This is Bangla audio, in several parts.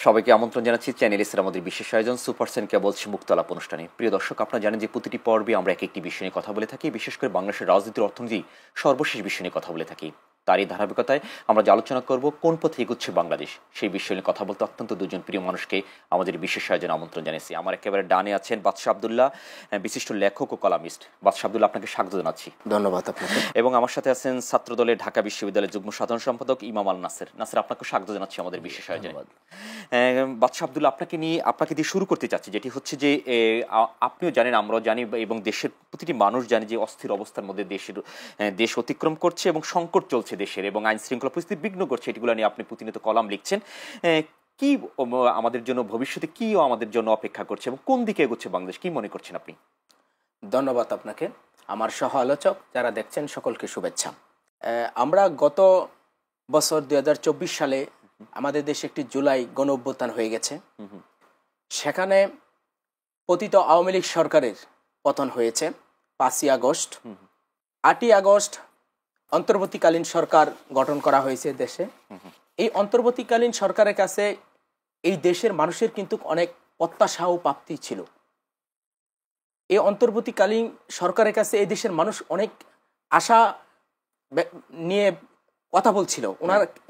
সবাইকে আমন্ত্রণ জানাচ্ছি চ্যানেল আমাদের বিশেষ আয়োজন সুপারসেন কেবলস মুক্ত আলাপ অনুষ্ঠানে। প্রিয় দর্শক, আপনারা জানেন যে প্রতিটি পর্বে আমরা এক একটি বিষয় নিয়ে কথা বলে থাকি, বিশেষ করে বাংলাদেশের রাজনীতির অর্থনীতি সর্বশেষ বিষয় নিয়ে কথা বলে থাকি। তারই ধারাবাহিকতায় আমরা যে আলোচনা করব কোন পথে এগোচ্ছে বাংলাদেশ, সেই বিষয় নিয়ে কথা বলতে অত্যন্ত দুজন প্রিয় মানুষকে আমাদের বিশেষ আয়োজনে আমন্ত্রণ জানাচ্ছি। আমার একেবারে ডানে আছেন বাদশা আবদুল্লাহ, বিশিষ্ট লেখক ও কলামিস্ট। বাদশা আবদুল্লাহ, আপনাকে স্বাগত জানাচ্ছি। ধন্যবাদ আপনাকে। এবং আমার সাথে আছেন ছাত্রদলের ঢাকা বিশ্ববিদ্যালয়ের যুগ্ম সাধারণ সম্পাদক ইমাম আল নাসের। নাসের, আপনাকে স্বাগত জানাচ্ছি আমাদের বিশেষ আয়োজনে। বাদশা আবদুল্লাহ, আপনাকে দিয়ে শুরু করতে চাচ্ছি, যেটি হচ্ছে যে আপনিও জানেন, আমরাও জানি, এবং দেশের প্রতিটি মানুষ জানে যে অস্থির অবস্থার মধ্যে দেশ অতিক্রম করছে এবং সংকট চলছে দেশের, এবং আইন শৃঙ্খলা পরিস্থিতি বিঘ্ন করছে। এটিগুলো নিয়ে আপনি প্রতিনিয়ত কলাম লিখছেন। কি আমাদের জন্য ভবিষ্যতে কি আমাদের জন্য অপেক্ষা করছে এবং কোন দিকে এগোচ্ছে বাংলাদেশ, কি মনে করছেন আপনি? ধন্যবাদ আপনাকে। আমার সহ আলোচক যারা দেখছেন সকলকে শুভেচ্ছা। আমরা গত বছর 2024 সালে আমাদের দেশে একটি জুলাই গণ অভ্যুত্থান হয়ে গেছে। সেখানে পতিত আওয়ামী লীগ সরকারের পতন হয়েছে 5ই আগস্ট। 8ই আগস্ট অন্তর্বর্তীকালীন সরকার গঠন করা হয়েছে দেশে। এই অন্তর্বর্তীকালীন সরকারের কাছে এই দেশের মানুষের কিন্তু অনেক প্রত্যাশা ও প্রাপ্তি ছিল। এই অন্তর্বর্তীকালীন সরকারের কাছে এই দেশের মানুষ অনেক আশা নিয়ে কথা বলছিল।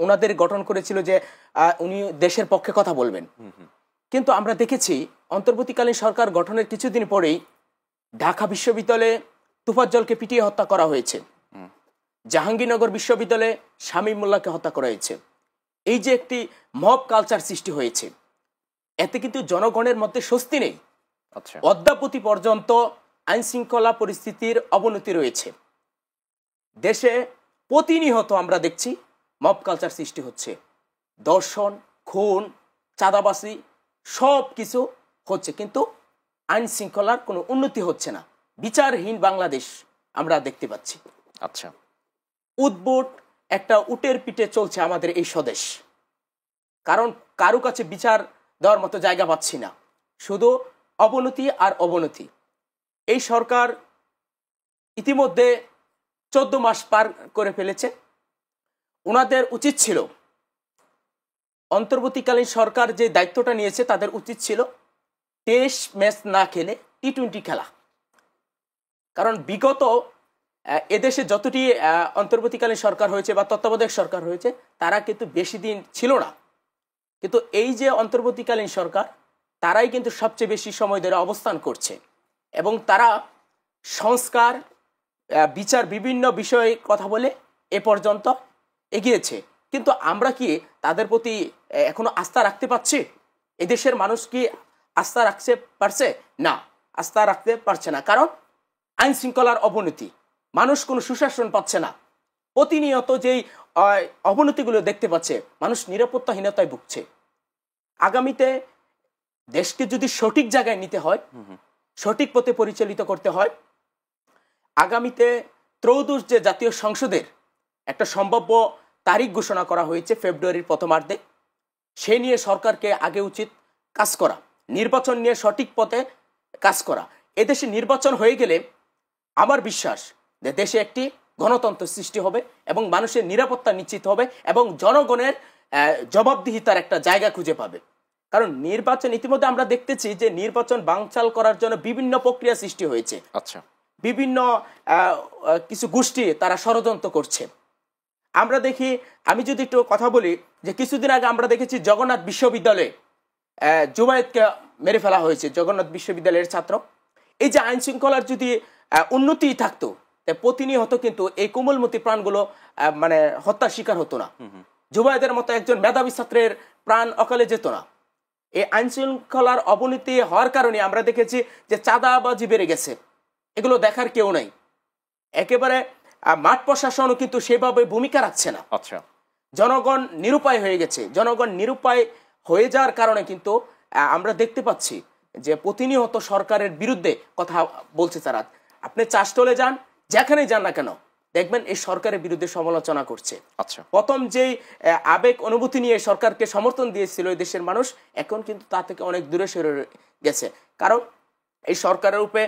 ওনাদের গঠন করেছিল যে উনি দেশের পক্ষে কথা বলবেন। কিন্তু আমরা দেখেছি অন্তর্বর্তীকালীন সরকার গঠনের কিছুদিন পরেই ঢাকা বিশ্ববিদ্যালয়ে তোফাজ্জলকে পিটিয়ে হত্যা করা হয়েছে। জাহাঙ্গীরনগর বিশ্ববিদ্যালয়ে শামীম মোল্লাকে হত্যা করা হয়েছে। এই যে একটি মব কালচার সৃষ্টি হয়েছে, এতে কিন্তু জনগণের মধ্যে স্বস্তি নেই। অদ্যাবধি পর্যন্ত আইন শৃঙ্খলা পরিস্থিতির অবনতি রয়েছে। দেশে প্রতিনিয়ত আমরা দেখছি মব কালচার সৃষ্টি হচ্ছে, ধর্ষণ, খুন, চাঁদাবাজি সব কিছু হচ্ছে, কিন্তু আইন শৃঙ্খলার কোনো উন্নতি হচ্ছে না। বিচারহীন বাংলাদেশ আমরা দেখতে পাচ্ছি। আচ্ছা, উদ্ভট একটা উটের পিঠে চলছে আমাদের এই স্বদেশ। কারণ কারো কাছে বিচার দেওয়ার মতো জায়গা পাচ্ছি না, শুধু অবনতি আর অবনতি। এই সরকার ইতিমধ্যে 14 মাস পার করে ফেলেছে। ওনাদের উচিত ছিল, অন্তর্বর্তীকালীন সরকার যে দায়িত্বটা নিয়েছে তাদের উচিত ছিল টেস্ট ম্যাচ না খেলে টি-20 খেলা। কারণ বিগত এদেশে যতটি অন্তর্বর্তীকালীন সরকার হয়েছে বা তত্ত্বাবধায়ক সরকার হয়েছে, তারা কিন্তু বেশি দিন ছিল না। কিন্তু এই যে অন্তর্বর্তীকালীন সরকার, তারাই কিন্তু সবচেয়ে বেশি সময় ধরে অবস্থান করছে, এবং তারা সংস্কার, বিচার, বিভিন্ন বিষয়ে কথা বলে এ পর্যন্ত এগিয়েছে। কিন্তু আমরা কি তাদের প্রতি এখনো আস্থা রাখতে পারছি? এদেশের মানুষ কি আস্থা রাখতে পারছে? না, আস্থা রাখতে পারছে না। কারণ আইন শৃঙ্খলার অবনতি, মানুষ কোনো সুশাসন পাচ্ছে না। প্রতিনিয়ত যেই অবনতিগুলো দেখতে পাচ্ছে, মানুষ নিরাপত্তাহীনতায় ভুগছে। আগামীতে দেশকে যদি সঠিক জায়গায় নিতে হয়, সঠিক পথে পরিচালিত করতে হয়, আগামীতে ত্রয়োদশ যে জাতীয় সংসদের একটা সম্ভাব্য তারিখ ঘোষণা করা হয়েছে ফেব্রুয়ারির প্রথমার্ধে, সে নিয়ে সরকারকে আগে উচিত কাজ করা, নির্বাচন নিয়ে সঠিক পথে কাজ করা। এদেশে নির্বাচন হয়ে গেলে আমার বিশ্বাস যে দেশে একটি গণতন্ত্র সৃষ্টি হবে এবং মানুষের নিরাপত্তা নিশ্চিত হবে এবং জনগণের জবাবদিহিতার একটা জায়গা খুঁজে পাবে। কারণ নির্বাচন, ইতিমধ্যে আমরা দেখতেছি যে নির্বাচন বানচাল করার জন্য বিভিন্ন প্রক্রিয়া সৃষ্টি হয়েছে। আচ্ছা, বিভিন্ন কিছু গোষ্ঠী তারা ষড়যন্ত্র করছে। আমরা দেখি, আমি যদি একটু কথা বলি, যে কিছুদিন আগে আমরা দেখেছি জগন্নাথ বিশ্ববিদ্যালয়ে জুবায়েদকে মেরে ফেলা হয়েছে, জগন্নাথ বিশ্ববিদ্যালয়ের ছাত্র। এই যে আইন শৃঙ্খলার যদি উন্নতি থাকতো, প্রতিনিয়ত কিন্তু এই কোমলমতি প্রাণগুলো মানে হত্যার শিকার হতো না। জুবায়েদের মতো একজন মেধাবী ছাত্রের প্রাণ অকালে যেত না। এই আইন শৃঙ্খলার অবনতি হওয়ার কারণে আমরা দেখেছি যে চাঁদাবাজি বেড়ে গেছে, এগুলো দেখার কেউ নাই। একেবারে মাঠ প্রশাসনও কিন্তু সেভাবে ভূমিকা রাখছে না। আচ্ছা, জনগণ নিরুপায় হয়ে গেছে। জনগণ নিরুপায় হয়ে যাওয়ার কারণে কিন্তু আমরা দেখতে পাচ্ছি যে প্রতিনিয়ত সরকারের বিরুদ্ধে কথা বলছে তারা। আপনি চাষটলে যান, যেখানেই যান না কেন, দেখবেন এই সরকারের বিরুদ্ধে সমালোচনা করছে। আচ্ছা, প্রথম যেই আবেগ অনুভূতি নিয়ে সরকারকে সমর্থন দিয়েছিল এই দেশের মানুষ, এখন কিন্তু তা থেকে অনেক দূরে সরে গেছে। কারণ এই সরকারের উপরে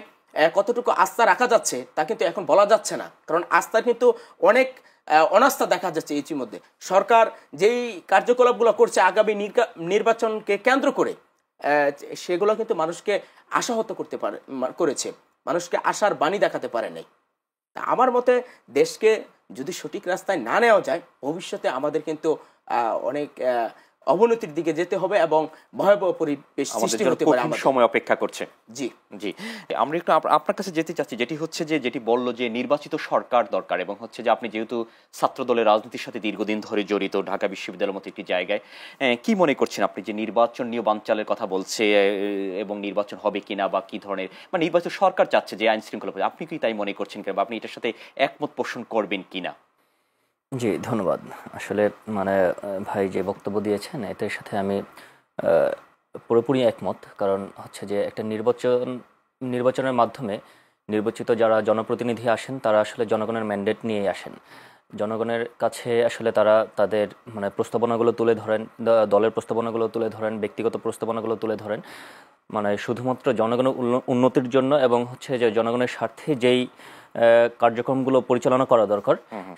কতটুকু আস্থা রাখা যাচ্ছে তা কিন্তু এখন বলা যাচ্ছে না। কারণ আস্থার কিন্তু অনেক অনাস্থা দেখা যাচ্ছে ইতিমধ্যে। সরকার যেই কার্যকলাপগুলো করছে আগামী নির্বাচনকে কেন্দ্র করে, সেগুলো কিন্তু মানুষকে আশাহত করেছে, মানুষকে আশার বাণী দেখাতে পারে নাই। আমার মতে দেশকে যদি সঠিক রাস্তায় না নেওয়া যায়, ভবিষ্যতে আমাদের কিন্তু অনেক অবনতির দিকে যেতে হবে এবং ভয়াবহ পরিবেশ সৃষ্টি হতে পারে। আমাদের সময় অপেক্ষা করছে। জি জি, আমরা একটু আপনার কাছে যেতে চাচ্ছি, যেটি হচ্ছে যে যেটি বলল যে নির্বাচিত সরকার দরকার, এবং হচ্ছে যে আপনি যেহেতু ছাত্র দলের রাজনীতির সাথে দীর্ঘদিন ধরে জড়িত, ঢাকা বিশ্ববিদ্যালয়ের মতো একটি জায়গায়, কি মনে করছেন আপনি যে নির্বাচন নিয়ে বানচালের কথা বলছে এবং নির্বাচন হবে কিনা বা কি ধরনের মানে নির্বাচিত সরকার চাচ্ছে যে আইন শৃঙ্খলা, আপনি কি তাই মনে করছেন কিনা, আপনি এটার সাথে একমত পোষণ করবেন কিনা? জি, ধন্যবাদ। আসলে মানে ভাই যে বক্তব্য দিয়েছেন এটার সাথে আমি পুরোপুরি একমত। কারণ হচ্ছে যে একটা নির্বাচনের মাধ্যমে নির্বাচিত যারা জনপ্রতিনিধি আসেন তারা আসলে জনগণের ম্যান্ডেট নিয়ে আসেন। জনগণের কাছে আসলে তারা তাদের মানে প্রস্তাবনাগুলো তুলে ধরেন, দলের প্রস্তাবনাগুলো তুলে ধরেন, ব্যক্তিগত প্রস্তাবনাগুলো তুলে ধরেন, মানে শুধুমাত্র জনগণের উন্নতির জন্য এবং হচ্ছে যে জনগণের স্বার্থে যেই কার্যক্রমগুলো পরিচালনা করা দরকার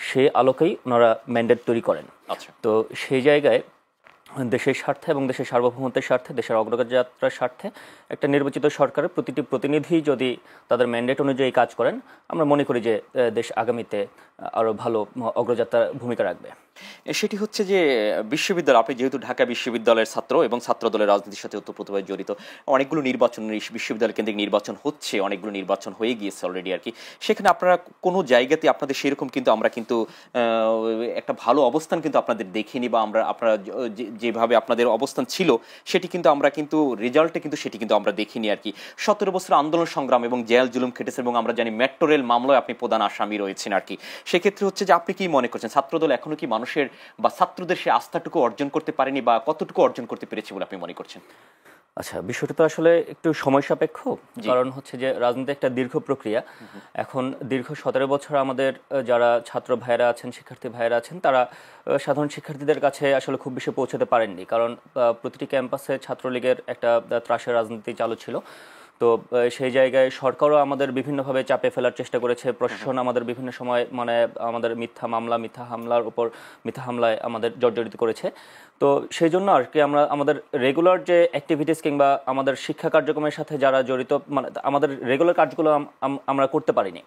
সেই আলোকেই ওনারা ম্যান্ডেট তৈরি করেন। তো সেই জায়গায় দেশের স্বার্থে এবং দেশের সার্বভৌমত্বের স্বার্থে, দেশের অগ্রযাত্রার স্বার্থে একটা নির্বাচিত সরকারের প্রতিটি প্রতিনিধি যদি তাদের ম্যান্ডেট অনুযায়ী কাজ করেন, আমরা মনে করি যে দেশ আগামীতে আরও ভালো অগ্রযাত্রার ভূমিকা রাখবে। সেটি হচ্ছে যে বিশ্ববিদ্যালয়, আপনি যেহেতু ঢাকা বিশ্ববিদ্যালয়ের ছাত্র এবং ছাত্র দলের রাজনীতির সাথে ওতপ্রোতভাবে জড়িত, অনেকগুলো নির্বাচন বিশ্ববিদ্যালয় কেন্দ্রিক নির্বাচন হচ্ছে, অনেকগুলো নির্বাচন হয়ে গিয়েছে অলরেডি আর কি। সেখানে আপনারা কোনো জায়গাতে আপনাদের সেরকম কিন্তু আমরা কিন্তু একটা ভালো অবস্থান কিন্তু আপনাদের দেখিনি, বা আপনারা যেভাবে আপনাদের অবস্থান ছিল সেটি কিন্তু আমরা কিন্তু রেজাল্টে কিন্তু সেটি কিন্তু আমরা দেখিনি আর কি। 17 বছর আন্দোলন সংগ্রাম এবং জেল জুলুম খেটেছে, এবং আমরা জানি মেট্রো রেল মামলায় আপনি প্রধান আসামি রয়েছেন আর কি। সেক্ষেত্রে হচ্ছে যে আপনি কি মনে করছেন ছাত্রদল এখনো কি মানুষের বা ছাত্রদের সে আস্থাটুকু অর্জন করতে পারেনি, বা কতটুকু অর্জন করতে পেরেছে বলে আপনি মনে করছেন? আচ্ছা, বিষয়টা তো আসলে একটু সময় সাপেক্ষ, কারণ হচ্ছে যে রাজনীতি একটা দীর্ঘ প্রক্রিয়া। এখন দীর্ঘ 17 বছর আমাদের যারা ছাত্র ভাইয়েরা আছেন, শিক্ষার্থী ভাইয়েরা আছেন, তারা সাধারণ শিক্ষার্থীদের কাছে আসলে খুব বেশি পৌঁছাতে পারেননি, কারণ প্রতিটি ক্যাম্পাসে ছাত্রলীগের একটা ত্রাসের রাজনীতি চালু ছিল। তো সেই জায়গায় সরকারও আমাদের বিভিন্নভাবে চাপে ফেলার চেষ্টা করেছে, প্রশাসন আমাদের বিভিন্ন সময় মানে আমাদের মিথ্যা হামলায় আমাদের জর্জরিত করেছে। তো সেই জন্য আর কি আমরা আমাদের রেগুলার যে অ্যাক্টিভিটিস কিংবা আমাদের শিক্ষা কার্যক্রমের সাথে যারা জড়িত, মানে আমাদের রেগুলার কাজগুলো আমরা করতে পারিনি।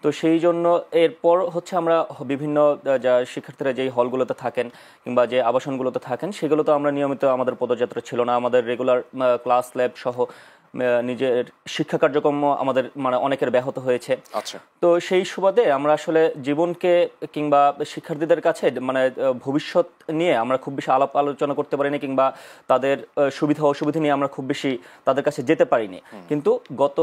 তো সেই জন্য এরপর হচ্ছে আমরা বিভিন্ন যা শিক্ষার্থীরা যেই হলগুলোতে থাকেন কিংবা যে আবাসনগুলোতে থাকেন সেগুলোতে আমরা নিয়মিত আমাদের পদযাত্রা ছিল না, আমাদের রেগুলার ক্লাস ল্যাব সহ নিজের শিক্ষা কার্যক্রম আমাদের মানে অনেকের ব্যাহত হয়েছে। আচ্ছা, তো সেই সুবাদে আমরা আসলে জীবনকে কিংবা শিক্ষার্থীদের কাছে মানে ভবিষ্যৎ নিয়ে আমরা খুব বেশি আলাপ আলোচনা করতে পারিনি, কিংবা তাদের সুবিধা অসুবিধা নিয়ে আমরা খুব বেশি তাদের কাছে যেতে পারিনি। কিন্তু গত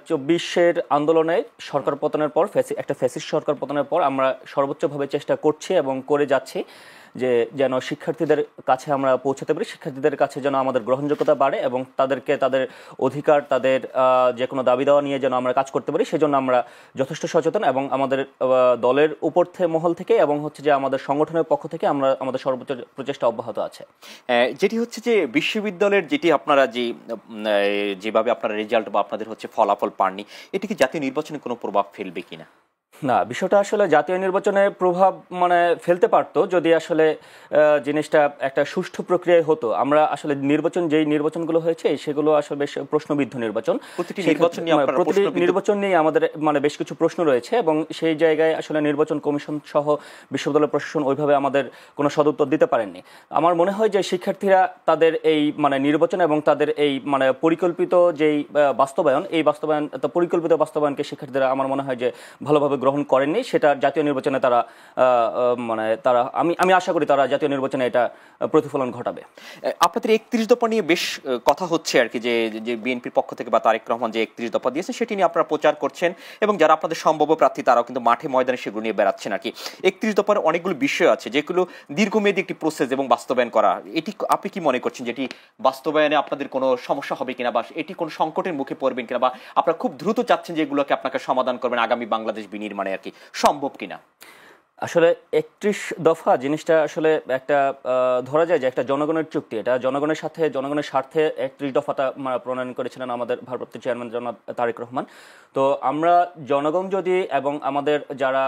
24-এর আন্দোলনে সরকার পতনের পর, একটা ফ্যাসিস্ট সরকার পতনের পর আমরা সর্বোচ্চভাবে চেষ্টা করছি এবং করে যাচ্ছি যে যেন শিক্ষার্থীদের কাছে আমরা পৌঁছাতে পারি, শিক্ষার্থীদের কাছে যেন আমাদের গ্রহণযোগ্যতা বাড়ে এবং তাদেরকে তাদের অধিকার, তাদের যে কোনো দাবি দেওয়া নিয়ে যেন আমরা কাজ করতে পারি। সেজন্য আমরা যথেষ্ট সচেতন এবং আমাদের দলের উপর মহল থেকে এবং হচ্ছে যে আমাদের সংগঠনের পক্ষ থেকে আমরা আমাদের সর্বোচ্চ প্রচেষ্টা অব্যাহত আছে। যেটি হচ্ছে যে বিশ্ববিদ্যালয়ের যেটি আপনারা যেভাবে আপনারা রেজাল্ট বা আপনাদের হচ্ছে ফলাফল পাননি, এটি কি জাতীয় নির্বাচনে কোনো প্রভাব ফেলবে কিনা? না, বিষয়টা আসলে জাতীয় নির্বাচনে প্রভাব মানে ফেলতে পারতো যদি আসলে জিনিসটা একটা সুষ্ঠু প্রক্রিয়ায় হতো। আমরা আসলে যেই নির্বাচনগুলো হয়েছে সেগুলো আসলে বেশ প্রশ্নবিদ্ধ নির্বাচন। প্রতিটি নির্বাচন নিয়ে আমাদের মানে বেশ কিছু প্রশ্ন রয়েছে এবং সেই জায়গায় আসলে নির্বাচন কমিশন সহ বিশ্ববিদ্যালয় প্রশাসন ওইভাবে আমাদের কোনো সদুত্তর দিতে পারেননি। আমার মনে হয় যে শিক্ষার্থীরা তাদের এই মানে নির্বাচন এবং তাদের এই মানে পরিকল্পিত যেই পরিকল্পিত বাস্তবায়নকে শিক্ষার্থীরা আমার মনে হয় যে ভালোভাবে গ্রহণ করেননি। সেটা জাতীয় নির্বাচনে তারা আমি আশা করি তারা জাতীয় নির্বাচনে এটা প্রতিফলন ঘটাবে। আপনাদের 31 দফা নিয়ে বেশ কথা হচ্ছে আর কি, যে বিএনপির পক্ষ থেকে বা তারেক রহমান যে 31 দফা দিয়েছে সেটি নিয়ে আপনারা প্রচার করছেন এবং যারা আপনাদের সম্ভাব্য প্রার্থী তারাও কিন্তু মাঠে ময়দানে সেগুলো নিয়ে বেড়াচ্ছেন আর কি। 31 দফার অনেকগুলো বিষয় আছে যেগুলো দীর্ঘমেয়াদী একটি প্রসেস এবং বাস্তবায়ন করা, এটি আপনি কি মনে করছেন যেটি বাস্তবায়নে আপনাদের কোনো সমস্যা হবে কিনা, বা এটি কোনো সংকটের মুখে পড়বেন কিনা, বা আপনারা খুব দ্রুত চাচ্ছেন যে এগুলোকে আপনাকে সমাধান করবেন আগামী বাংলাদেশ বিনির্মাণে আর কি, সম্ভব কিনা? আসলে ৩১ দফা জিনিসটা আসলে একটা ধরা যায় যে একটা জনগণের চুক্তি, এটা জনগণের সাথে জনগণের স্বার্থে ৩১ দফাটা প্রণয়ন করেছিলেন আমাদের ভারপ্রাপ্ত চেয়ারম্যান জনাব তারেক রহমান। তো আমরা জনগণ যদি এবং আমাদের যারা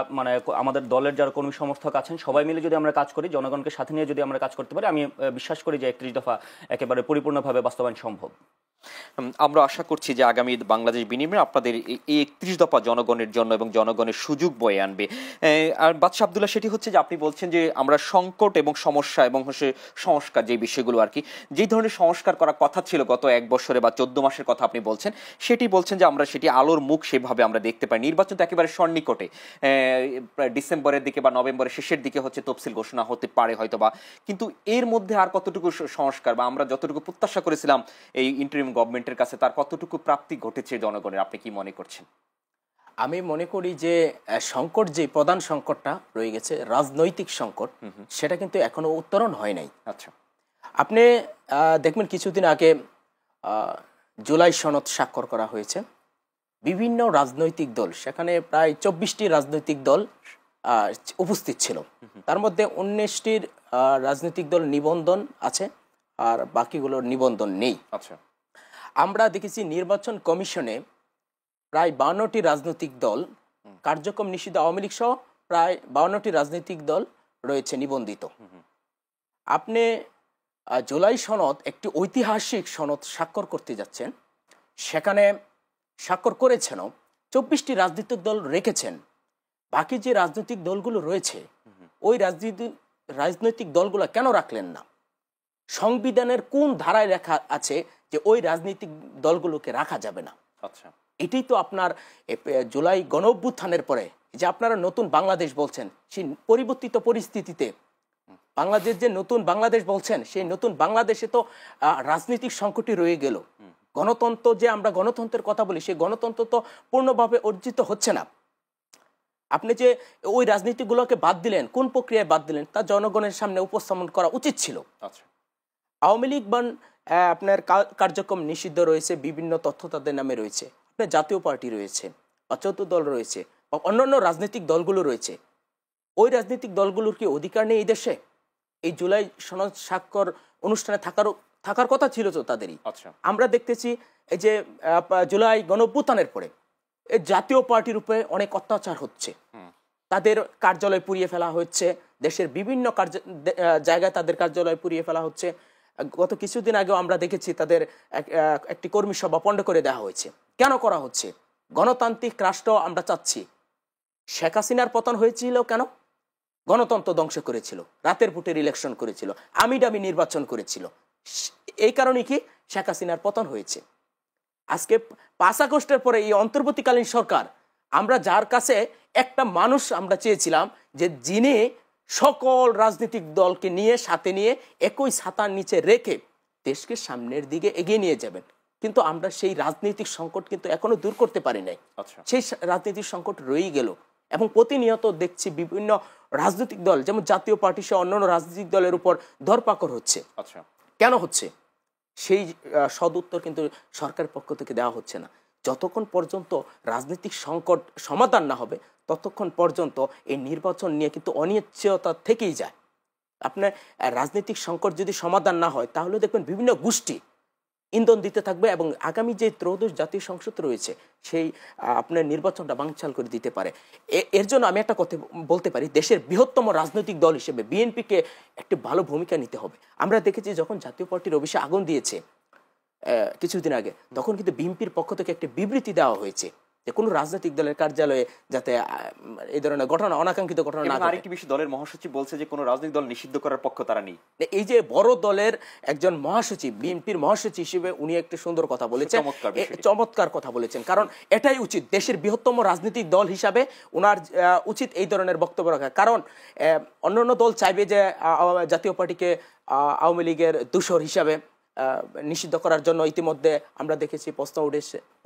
আমাদের দলের যারা কর্মী সমর্থক আছেন সবাই মিলে যদি আমরা কাজ করি, জনগণকে সাথে নিয়ে যদি আমরা কাজ করতে পারি, আমি বিশ্বাস করি যে ৩১ দফা একেবারে পরিপূর্ণভাবে বাস্তবায়ন সম্ভব। আমরা আশা করছি যে আগামী বাংলাদেশ বিনিময়ে আপনাদের এই ৩১ দফা জনগণের জন্য এবং জনগণের সুযোগ বয়ে আনবে। আর বাদশা আব্দুল্লাহ, সেটি হচ্ছে যে আপনি বলছেন যে আমরা সংকট এবং সমস্যা এবং হচ্ছে সংস্কার, যে বিষয়গুলো আর কি, যেই ধরনের সংস্কার করার কথা ছিল গত ১ বছরে বা ১৪ মাসের কথা আপনি বলছেন, সেটি বলছেন যে আমরা সেটি আলোর মুখ সেভাবে আমরা দেখতে পাই। নির্বাচন তো একেবারে সন্নিকটে, ডিসেম্বরের দিকে বা নভেম্বরের শেষের দিকে হচ্ছে তফসিল ঘোষণা হতে পারে হয়তো বা, কিন্তু এর মধ্যে আর কতটুকু সংস্কার বা আমরা যতটুকু প্রত্যাশা করেছিলাম এই ইন্টারিম গভর্নমেন্টের কাছে তার কতটুকু প্রাপ্তি ঘটেছে জনগণের, আপনি কি মনে করছেন? আমি মনে করি যে সংকট, যে প্রধান সংকটটা রয়ে গেছে রাজনৈতিক সংকট, সেটা কিন্তু এখনো উত্তরণ হয় নাই। আচ্ছা, আপনি দেখবেন কিছুদিন আগে জুলাই সনদ স্বাক্ষর করা হয়েছে। বিভিন্ন রাজনৈতিক দল, সেখানে প্রায় ২৪টি রাজনৈতিক দল উপস্থিত ছিল। তার মধ্যে ১৯টির রাজনৈতিক দল নিবন্ধন আছে আর বাকিগুলোর নিবন্ধন নেই। আচ্ছা, আমরা দেখেছি নির্বাচন কমিশনে প্রায় ৫২টি রাজনৈতিক দল, কার্যক্রম নিষিদ্ধ আওয়ামী লীগ সহ প্রায় ৫২টি রাজনৈতিক দল রয়েছে নিবন্ধিত। আপনি জুলাই সনদ, একটি ঐতিহাসিক সনদ স্বাক্ষর করতে যাচ্ছেন, সেখানে স্বাক্ষর করেছেনও ২৪টি রাজনৈতিক দল রেখেছেন। বাকি যে রাজনৈতিক দলগুলো রয়েছে, ওই রাজনৈতিক দলগুলো কেন রাখলেন না? সংবিধানের কোন ধারায় লেখা আছে যে ওই রাজনৈতিক দলগুলোকে রাখা যাবে না? আচ্ছা, এটাই তো আপনার জুলাই গণ অভ্যুত্থানের পরে যে আপনারা নতুন বাংলাদেশ বলছেন, সেই পরিবর্তিত পরিস্থিতিতে বাংলাদেশ যে নতুন বাংলাদেশ বলছেন, সেই নতুন বাংলাদেশে তো রাজনৈতিক সংকটই রয়ে গেল। গণতন্ত্র, যে আমরা গণতন্ত্রের কথা বলি, সেই গণতন্ত্র তো পূর্ণভাবে অর্জিত হচ্ছে না। আপনি যে ওই রাজনীতিগুলোকে বাদ দিলেন, কোন প্রক্রিয়ায় বাদ দিলেন তা জনগণের সামনে উপস্থাপন করা উচিত ছিল। আচ্ছা, আওয়ামী লীগ বান আপনার কার্যক্রম নিষিদ্ধ রয়েছে, বিভিন্ন তথ্য তাদের নামে রয়েছে। আপনার জাতীয় পার্টি রয়েছে, অচৌদ্দ দল রয়েছে, অন্যান্য রাজনৈতিক দলগুলো রয়েছে। ওই রাজনৈতিক দলগুলোর কি অধিকার নেই এই দেশে? এই জুলাই সনদ স্বাক্ষর অনুষ্ঠানে থাকার কথা ছিল তো তাদেরই। আচ্ছা, আমরা দেখতেছি এই যে জুলাই গণঅভ্যুত্থানের পরে এই জাতীয় পার্টির উপরে অনেক অত্যাচার হচ্ছে। তাদের কার্যালয় পুড়িয়ে ফেলা হচ্ছে, দেশের বিভিন্ন জায়গায় তাদের কার্যালয় পুড়িয়ে ফেলা হচ্ছে। গত কিছুদিন আগেও আমরা দেখেছি তাদের একটি কর্মী সভা পণ্ড করে দেওয়া হয়েছে। কেন করা হচ্ছে? গণতান্ত্রিক রাষ্ট্র আমরা চাচ্ছি। শেখ হাসিনার পতন হয়েছিল কেন? গণতন্ত্র ধ্বংস করেছিল, রাতের ভোটের ইলেকশন করেছিল, আমিডামি নির্বাচন করেছিল। এই কারণে কি শেখ হাসিনার পতন হয়েছে। আজকে ৫ আগস্টের পরে এই অন্তর্বর্তীকালীন সরকার, আমরা যার কাছে একটা মানুষ আমরা চেয়েছিলাম যে যিনি সকল রাজনৈতিক দলকে নিয়ে সাথে নিয়ে একই ছাতার নিচে রেখে দেশকে সামনের দিকে এগিয়ে নিয়ে যাবেন, কিন্তু আমরা সেই রাজনৈতিক সংকট কিন্তু এখনো দূর করতে পারি নাই। সেই রাজনৈতিক সংকট রয়েই গেল এবং প্রতিনিয়ত দেখছি বিভিন্ন রাজনৈতিক দল, যেমন জাতীয় পার্টি সহ অন্যান্য রাজনৈতিক দলের উপর ধরপাকড় হচ্ছে। কেন হচ্ছে? সেই সদুত্তর কিন্তু সরকারের পক্ষ থেকে দেওয়া হচ্ছে না। যতক্ষণ পর্যন্ত রাজনৈতিক সংকট সমাধান না হবে, ততক্ষণ পর্যন্ত এই নির্বাচন নিয়ে কিন্তু অনিশ্চয়তা থেকেই যায়। আপনার রাজনৈতিক সংকট যদি সমাধান না হয়, তাহলে দেখবেন বিভিন্ন গোষ্ঠী ইন্ধন দিতে থাকবে এবং আগামী যে ত্রয়োদশ জাতীয় সংসদ রয়েছে, সেই আপনার নির্বাচনটা বানচাল করে দিতে পারে। এর জন্য আমি একটা কথা বলতে পারি, দেশের বৃহত্তম রাজনৈতিক দল হিসেবে বিএনপিকে একটি ভালো ভূমিকা নিতে হবে। আমরা দেখেছি যখন জাতীয় পার্টির অফিসে আগুন দিয়েছে কিছুদিন আগে, তখন কিন্তু বিএনপির পক্ষ থেকে একটি বিবৃতি দেওয়া হয়েছে যে কোনো রাজনৈতিক দলের কার্যালয়ে যাতে এই ধরনের ঘটনা, অনাকাঙ্ক্ষিত ঘটনা না ঘটে। আরেকটি বিষয়, দলের মহাসচিব বলছে যে কোনো রাজনৈতিক দল নিষিদ্ধ করার পক্ষ তারা নেই। এই যে বড় দলের একজন মহাসচিব, বিএনপির মহাসচিব হিসেবে উনি একটা সুন্দর কথা বলেছেন, চমৎকার কথা বলেছেন। কারণ এটাই উচিত, দেশের বৃহত্তম রাজনৈতিক দল হিসাবে ওনার উচিত এই ধরনের বক্তব্য রাখা। কারণ অন্যান্য দল চাইবে যে জাতীয় পার্টিকে আওয়ামী লীগের দূষর হিসাবে নিষিদ্ধ করার জন্য ইতিমধ্যে আমরা দেখেছি প্রস্তাব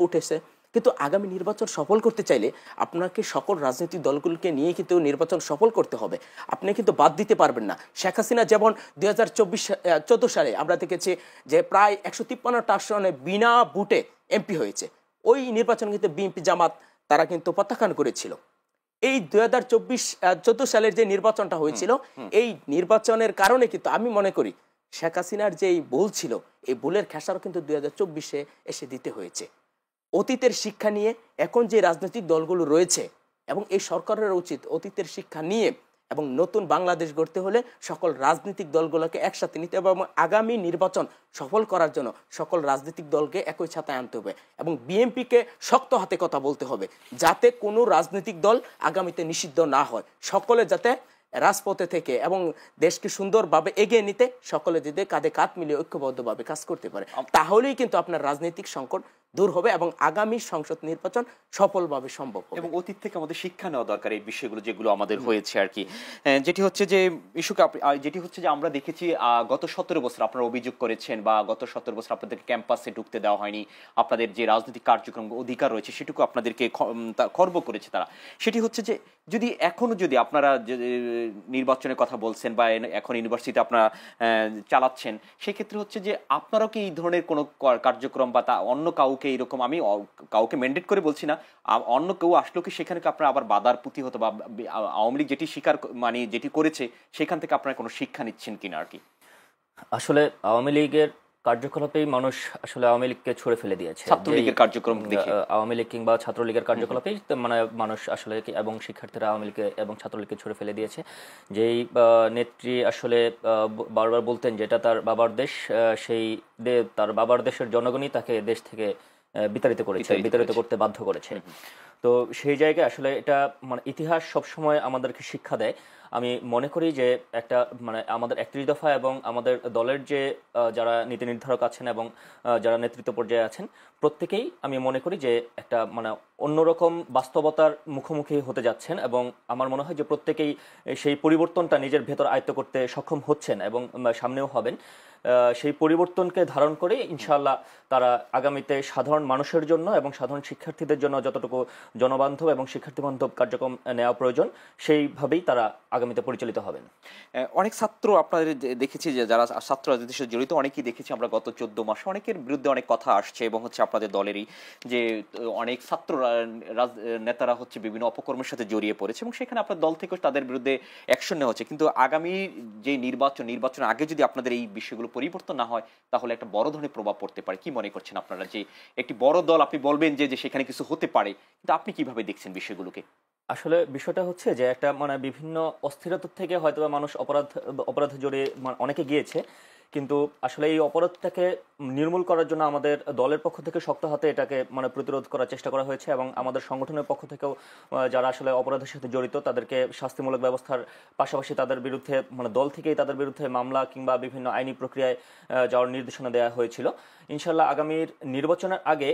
উঠেছে। কিন্তু আগামী নির্বাচন সফল করতে চাইলে আপনাকে সকল রাজনৈতিক দলগুলোকে নিয়ে কিন্তু নির্বাচন সফল করতে হবে। আপনি কিন্তু বাদ দিতে পারবেন না। শেখ হাসিনা যেমন 2014 সালে আমরা দেখেছি যে প্রায় 153টা আসনে বিনা ভোটে এমপি হয়েছে। ওই নির্বাচন কিন্তু বিএনপি জামাত তারা কিন্তু প্রত্যাখ্যান করেছিল। এই 2014 সালের যে নির্বাচনটা হয়েছিল, এই নির্বাচনের কারণে কিন্তু আমি মনে করি শেখ হাসিনার যে ভুল ছিল, এই ভুলের খেসারও কিন্তু 2024-এ এসে দিতে হয়েছে। অতীতের শিক্ষা নিয়ে এখন যে রাজনৈতিক দলগুলো রয়েছে, এবং এই সরকারের উচিত অতীতের শিক্ষা নিয়ে এবং নতুন বাংলাদেশ গড়তে হলে সকল রাজনৈতিক দলগুলোকে একসাথে নিতে হবে, এবং আগামী নির্বাচন সফল করার জন্য সকল রাজনৈতিক দলকে একই ছাতায় আনতে হবে, এবং বিএনপিকে শক্ত হাতে কথা বলতে হবে যাতে কোনো রাজনৈতিক দল আগামীতে নিষিদ্ধ না হয়। সকলে যাতে রাজপথে থেকে এবং দেশকে সুন্দরভাবে এগিয়ে নিতে সকলে যদি কাঁধে কাঁধ মিলিয়ে ঐক্যবদ্ধভাবে কাজ করতে পারে, তাহলেই কিন্তু আপনার রাজনৈতিক সংকট দূর হবে এবং আগামী সংসদ নির্বাচন সফলভাবে সম্ভব হবে। এবং অতীত থেকে আমাদের শিক্ষা নেওয়া দরকার এই বিষয়গুলো যেগুলো আমাদের হয়েছে আর কি। যেটি হচ্ছে যে ইস্যুকে যেটি হচ্ছে যে আমরা দেখেছি গত 17 বছর আপনারা অভিযোগ করেছেন, বা গত 17 বছর আপনাদেরকে ক্যাম্পাসে ঢুকতে দেওয়া হয়নি, আপনাদের যে রাজনৈতিক কার্যক্রম অধিকার রয়েছে সেটুকু আপনাদেরকে খর্ব করেছে তারা। সেটি হচ্ছে যে যদি এখনো যদি আপনারা নির্বাচনের কথা বলছেন বা এখন ইউনিভার্সিটি আপনারা চালাচ্ছেন, সেক্ষেত্রে হচ্ছে যে আপনারাও কি এই ধরনের কোনো কার্যক্রম বা তা অন্য কাউকে এরকম, আমি কাউকে ম্যান্ডেট করে বলছি না, অন্য কেউ আসলো কি সেখানে আপনারা আবার বাধার পুঁতি হতো, বা আওয়ামী লীগ যেটি স্বীকার মানে যেটি করেছে সেখান থেকে আপনারা কোনো শিক্ষা নিচ্ছেন কিনা আর কি? আসলে আওয়ামী লীগের কার্যকলাপেই মানুষ আসলে আওয়ামী লীগকে ছুড়ে ফেলে দিয়েছে। ছাত্রলীগের কার্যক্রম দেখে আওয়ামী লীগ কিংবা ছাত্রলীগের কার্যকলাপেই মানে মানুষ আসলে এবং শিক্ষার্থীরা আওয়ামী লীগকে এবং ছাত্রলীগকে ছুড়ে ফেলে দিয়েছে। যেই নেত্রী আসলে বারবার বলতেন যেটা তার বাবার দেশ, সেই তার বাবার দেশের জনগণই তাকে দেশ থেকে বিতাড়িত করতে বাধ্য করেছে। তো সেই জায়গায় আসলে এটা মানে ইতিহাস সবসময় আমাদেরকে শিক্ষা দেয়। আমি মনে করি যে একটা মানে আমাদের 31 দফা এবং আমাদের দলের যে যারা নীতি নির্ধারক আছেন এবং যারা নেতৃত্ব পর্যায়ে আছেন, প্রত্যেকেই আমি মনে করি যে একটা মানে অন্যরকম বাস্তবতার মুখোমুখি হতে যাচ্ছেন, এবং আমার মনে হয় যে প্রত্যেকেই সেই পরিবর্তনটা নিজের ভেতর আয়ত্ত করতে সক্ষম হচ্ছেন এবং সামনেও হবেন। সেই পরিবর্তনকে ধারণ করে ইনশাআল্লাহ তারা আগামীতে সাধারণ মানুষের জন্য এবং সাধারণ শিক্ষার্থীদের জন্য যতটুকু জনবান্ধব এবং শিক্ষার্থী বান্ধব কার্যক্রম নেওয়া প্রয়োজন সেইভাবেই তারা আগামীতে পরিচালিত হবেন। অনেক ছাত্র আপনাদের দেখেছি যে যারা ছাত্র রাজনীতির সাথে জড়িত, অনেকেই দেখেছি আমরা গত 14 মাসে অনেকের বিরুদ্ধে অনেক কথা আসছে, এবং হচ্ছে আপনাদের দলেরই যে অনেক ছাত্র নেতারা হচ্ছে বিভিন্ন অপকর্মের সাথে জড়িয়ে পড়েছে, এবং সেখানে আপনার দল থেকে তাদের বিরুদ্ধে অ্যাকশন নেওয়া হচ্ছে। কিন্তু আগামী যে নির্বাচনের আগে যদি আপনাদের এই বিষয়গুলো পরিবর্তন না হয় তাহলে একটা বড় ধরনের প্রভাব পড়তে পারে। কি মনে করছেন আপনারা যে একটি বড় দল, আপনি বলবেন যে সেখানে কিছু হতে পারে, কিন্তু আপনি কিভাবে দেখছেন বিষয়গুলোকে? আসলে বিষয়টা হচ্ছে যে একটা মানে বিভিন্ন অস্থিরতা থেকে হয়তো মানুষ অপরাধে জড়িয়ে অনেকে গিয়েছে, কিন্তু আসলে এই অপরাধটাকে নির্মূল করার জন্য আমাদের দলের পক্ষ থেকে শক্ত হাতে এটাকে মানে প্রতিরোধ করার চেষ্টা করা হয়েছে, এবং আমাদের সংগঠনের পক্ষ থেকেও যারা আসলে অপরাধের সাথে জড়িত তাদেরকে শাস্তিমূলক ব্যবস্থার পাশাপাশি তাদের বিরুদ্ধে মানে দল থেকেই তাদের বিরুদ্ধে মামলা কিংবা বিভিন্ন আইনি প্রক্রিয়ায় যাওয়ার নির্দেশনা দেওয়া হয়েছিল। ইনশাল্লাহ আগামীর নির্বাচনের আগে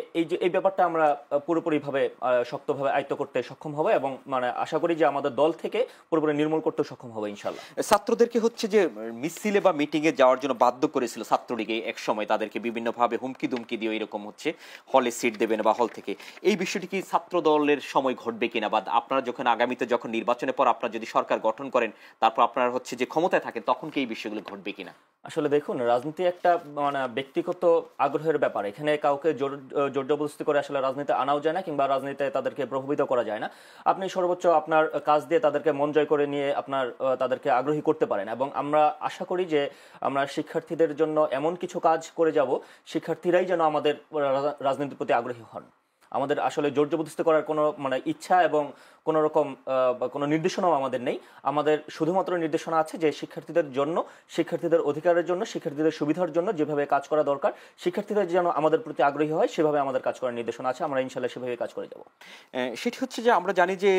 এই ব্যাপারটা আমরা পুরোপুরিভাবে শক্তভাবে আয়ত্ত করতে সক্ষম হবে, এবং মানে আশা করি যে আমাদের দল থেকে পুরোপুরি নির্মূল করতে সক্ষম হবে ইনশাল্লাহ। ছাত্রদেরকে হচ্ছে যে মিছিলে বা মিটিংয়ে যাওয়ার জন্য বাধ্য করেছিল ছাত্রলীগে এক সময়, তাদেরকে বিভিন্নভাবে হুমকি দুমকি দিয়ে এরকম হচ্ছে হলে সিট দেবে না বা হল থেকে, এই বিষয়টি কি ছাত্র দলের সময় ঘটবে কিনা, বা আপনারা যখন আগামীতে যখন নির্বাচনের পর আপনারা যদি সরকার গঠন করেন তারপর আপনারা হচ্ছে যে ক্ষমতায় থাকেন তখন কি এই বিষয়গুলো ঘটবে কিনা? আসলে দেখুন, রাজনীতি একটা মানে ব্যক্তিগত আগ্রহের ব্যাপার। এখানে কাউকে জোর জবরদস্তি করে আসলে রাজনীতি আনাও যায় না, কিংবা রাজনীতিতে তাদেরকে প্রভাবিত করা যায় না। আপনি সর্বোচ্চ আপনার কাজ দিয়ে তাদেরকে মন জয় করে নিয়ে তাদেরকে আগ্রহী করতে পারেন, এবং আমরা আশা করি যে আমরা শিক্ষার্থীদের জন্য এমন কিছু কাজ করে যাব শিক্ষার্থীরাই যেন আমাদের রাজনীতির প্রতি আগ্রহী হন। আমাদের আসলে জোর জবরদস্তি করার কোনো মানে ইচ্ছা এবং কোনো রকম কোনো নির্দেশনাও আমাদের নেই। আমাদের শুধুমাত্র নির্দেশনা আছে যে শিক্ষার্থীদের জন্য, শিক্ষার্থীদের অধিকারের জন্য, শিক্ষার্থীদের সুবিধার জন্য যেভাবে কাজ করা দরকার, শিক্ষার্থীদের যেন আমাদের প্রতি আগ্রহী হয় সেভাবে আমাদের কাজ করার নির্দেশনা আছে। আমরা ইনশাল্লাহ সেভাবে কাজ করে যাব। সেটি হচ্ছে যে আমরা জানি যে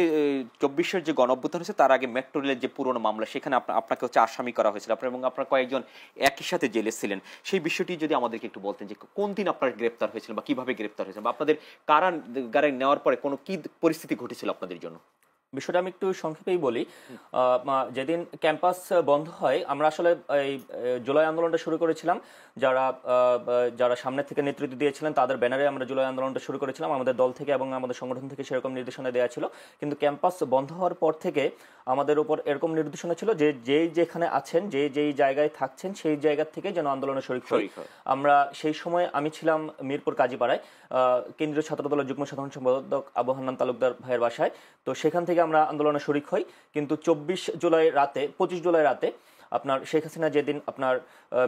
24-এর যে গণঅভ্যুত্থান হয়েছে তার আগে মেট্রো রেলের যে পুরনো মামলা, সেখানে আপনাকে হচ্ছে আসামি করা হয়েছিল এবং আপনার কয়েকজন একই সাথে জেলে ছিলেন। সেই বিষয়টি যদি আমাদেরকে একটু বলতেন যে কোন দিন আপনারা গ্রেপ্তার হয়েছিলেন বা কিভাবে গ্রেপ্তার হয়েছিলেন, বা আপনাদের কারাগারে নেওয়ার পরে কোনো কি পরিস্থিতি ঘটেছিল আপনাদের জন্য? বিষয়টা আমি একটু সংক্ষেপেই বলি। যেদিন ক্যাম্পাস বন্ধ হয়, আমরা আসলে এই জুলাই আন্দোলনটা শুরু করেছিলাম। যারা সামনে থেকে নেতৃত্ব দিয়েছিলেন তাদের ব্যানারে আমরা জুলাই আন্দোলনটা শুরু করেছিলাম। আমাদের দল থেকে এবং আমাদের সংগঠন থেকে সেরকম নির্দেশনা দেওয়া ছিল। কিন্তু ক্যাম্পাস বন্ধ হওয়ার পর থেকে আমাদের উপর এরকম নির্দেশনা ছিল যে যেখানে আছেন, যেই জায়গায় থাকছেন সেই জায়গা থেকে যেন আন্দোলনে শরিক হই। আমরা সেই সময় আমি ছিলাম মিরপুর কাজীপাড়ায় কেন্দ্রীয় ছাত্রদলের যুগ্ম সাধারণ সম্পাদক আবু হান্নান তালুকদার ভাইয়ের বাসায়। তো সেখান থেকে আমরা আন্দোলনে শরিক হই, কিন্তু 25 জুলাই রাতে আপনার শেখ হাসিনা যেদিন আপনার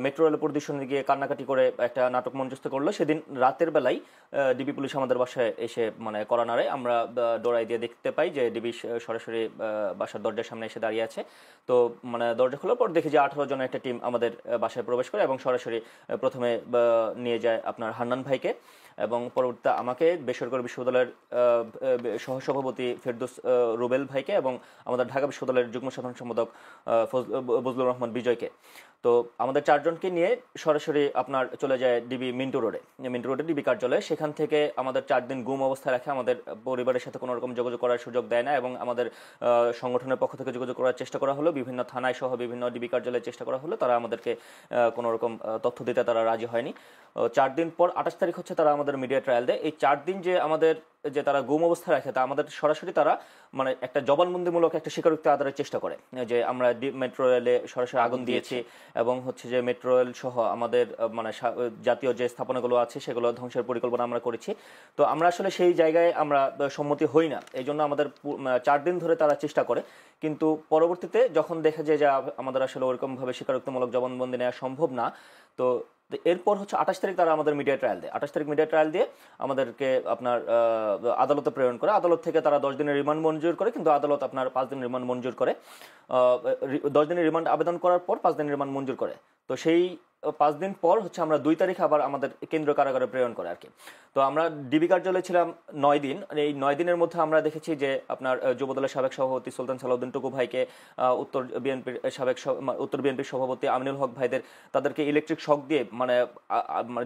মেট্রো রেল পরিদর্শনে গিয়ে কান্নাকাটি করে একটা নাটক মঞ্চস্থ করলো, সেদিন রাতের বেলায় ডিবি পুলিশ আমাদের বাসায় এসে মানে কড়া নাড়ে। আমরা ডোরাই দিয়ে দেখতে পাই যে ডিবি সরাসরি বাসার দরজার সামনে এসে দাঁড়িয়ে আছে। তো মানে দরজা খোলার পর দেখি যে 18 জনের একটা টিম আমাদের বাসায় প্রবেশ করে এবং সরাসরি প্রথমে নিয়ে যায় আপনার হান্নান ভাইকে, এবং পরবর্তীতে আমাকে, বেসরকারি বিশ্ববিদ্যালয়ের সহসভাপতি ফেরদৌস রুবেল ভাইকে এবং আমাদের ঢাকা বিশ্ববিদ্যালয়ের যুগ্ম সাধারণ সম্পাদক ফজলুর রহমান বিজয়কে। তো আমাদের 4 জনকে নিয়ে সরাসরি আপনার চলে যায় ডিবি মিন্টু রোডে ডিবি কার্যালয়ে। সেখান থেকে আমাদের 4 দিন গুম অবস্থায় রাখে, আমাদের পরিবারের সাথে কোনো রকম যোগাযোগ করার সুযোগ দেয় না, এবং আমাদের সংগঠনের পক্ষ থেকে যোগাযোগ করার চেষ্টা করা হলো, বিভিন্ন থানায় সহ বিভিন্ন ডিবি কার্যালয়ে চেষ্টা করা হলো, তারা আমাদেরকে কোনো রকম তথ্য দিতে তারা রাজি হয়নি। 4 দিন পর 28 তারিখ হচ্ছে তারা আমাদের মিডিয়া ট্রায়াল দেয়। এই 4 দিন যে আমাদের যে তারা গুম অবস্থায় রাখে, তা আমাদের সরাসরি তারা মানে একটা জবানবন্দিমূলক একটা স্বীকারোক্তি আদায়ের চেষ্টা করে যে আমরা মেট্রো রেলে সরাসরি আগুন দিয়েছি, এবং হচ্ছে যে মেট্রো রেল সহ আমাদের মানে জাতীয় যে স্থাপনাগুলো আছে সেগুলো ধ্বংসের পরিকল্পনা আমরা করেছি। তো আমরা আসলে সেই জায়গায় আমরা সম্মতি হই না, এই জন্য আমাদের 4 দিন ধরে তারা চেষ্টা করে, কিন্তু পরবর্তীতে যখন দেখা যায় যে আমাদের আসলে ওরকমভাবে স্বীকারোক্তিমূলক জবানবন্দি নেওয়া সম্ভব না, তো এরপর হচ্ছে 28 তারিখ তারা আমাদের মিডিয়া ট্রায়াল দেয়। 28 তারিখ মিডিয়া ট্রায়াল দিয়ে আমাদেরকে আপনার আদালতে প্রেরণ করে। আদালত থেকে তারা 10 দিনের রিমান্ড মঞ্জুর করে, কিন্তু আদালত আপনার 5 দিনের রিমান্ড মঞ্জুর করে। 10 দিনের রিমান্ড আবেদন করার পর 5 দিনের রিমান্ড মঞ্জুর করে। তো সেই 5 দিন পর হচ্ছে আমরা 2 তারিখ আবার আমাদের কেন্দ্রীয় কারাগারে প্রেরণ করে আর কি। তো আমরা ডিবি কার্যালয়ে ছিলাম 9 দিন। এই 9 দিনের মধ্যে আমরা দেখেছি যে আপনার যুবদলের সাবেক সভাপতি সুলতান সালাউদ্দিন টুকু ভাইকে, উত্তর বিএনপির সভাপতি আমিনুল হক ভাইদের, তাদেরকে ইলেকট্রিক শক দিয়ে মানে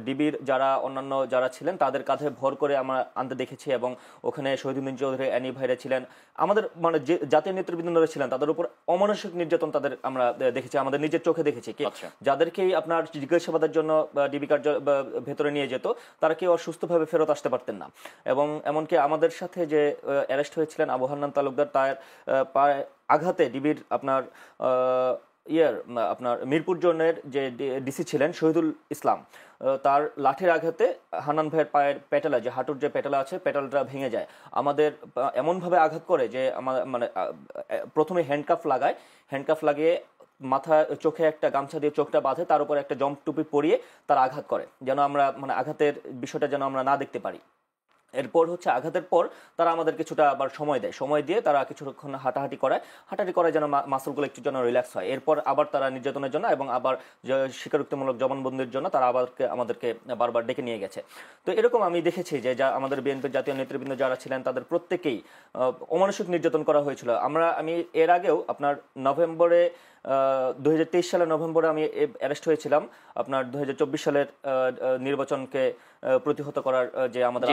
ডিবির যারা অন্যান্য যারা ছিলেন তাদের কাঁধে ভর করে আমরা আনতে দেখেছি, এবং ওখানে শহীদুদ্দিন চৌধুরী, অ্যানি ভাইরা ছিলেন, আমাদের মানে যে জাতীয় নেতৃবৃন্দরা ছিলেন, তাদের উপর অমানসিক নির্যাতন তাদের আমরা দেখেছি, আমাদের নিজের চোখে দেখেছি। যাদেরকেই আপনার জিজ্ঞাসাবাদের জন্য ডিবি কার্যালয় ভেতরে নিয়ে যেত, তারা কেউ সুস্থভাবে ফেরত আসতে পারতেন না। এবং এমনকি আমাদের সাথে যে অ্যারেস্ট হয়েছিলেন আবু হান্নান তালুকদার, তার পায়ে আঘাতে ডিবির আপনার আপনার মিরপুর জোনের যে ডিসি ছিলেন শহীদুল ইসলাম, তার লাঠির আঘাতে হান্নান ভাইয়ের পায়ের পেটালা, যে হাঁটুর যে পেটালা আছে, পেটালটা ভেঙে যায়। আমাদের এমনভাবে আঘাত করে যে মানে প্রথমে হ্যান্ডকাফ লাগিয়ে মাথা চোখে একটা গামছা দিয়ে চোখটা বাঁধে, তার উপর একটা জম্প টুপি পরিয়ে তারা আঘাত করে, যেন আমরা মানে আঘাতের বিষয়টা যেন আমরা না দেখতে পারি। এরপর হচ্ছে আঘাতের পর তারা আমাদের কিছুটা আবার সময় দিয়ে তারা কিছুক্ষণ হাঁটাহাঁটি করায় যেন মাসলগুলো একটু যেন রিল্যাক্স হয়। এরপর আবার তারা নির্যাতনের জন্য এবং আবার স্বীকারোক্তিমূলক জবানবন্দির জন্য তারা আমাদেরকে বারবার ডেকে নিয়ে গেছে। তো এরকম আমি দেখেছি যে যা আমাদের বিএনপির জাতীয় নেতৃবৃন্দ যারা ছিলেন তাদের প্রত্যেকেই অমানসিক নির্যাতন করা হয়েছিল। আমি এর আগেও আপনার 2023 সালের নভেম্বরে আমি অ্যারেস্ট হয়েছিলাম আপনার 2024 সালের নির্বাচনকে প্রতিহত করার যে আমাদের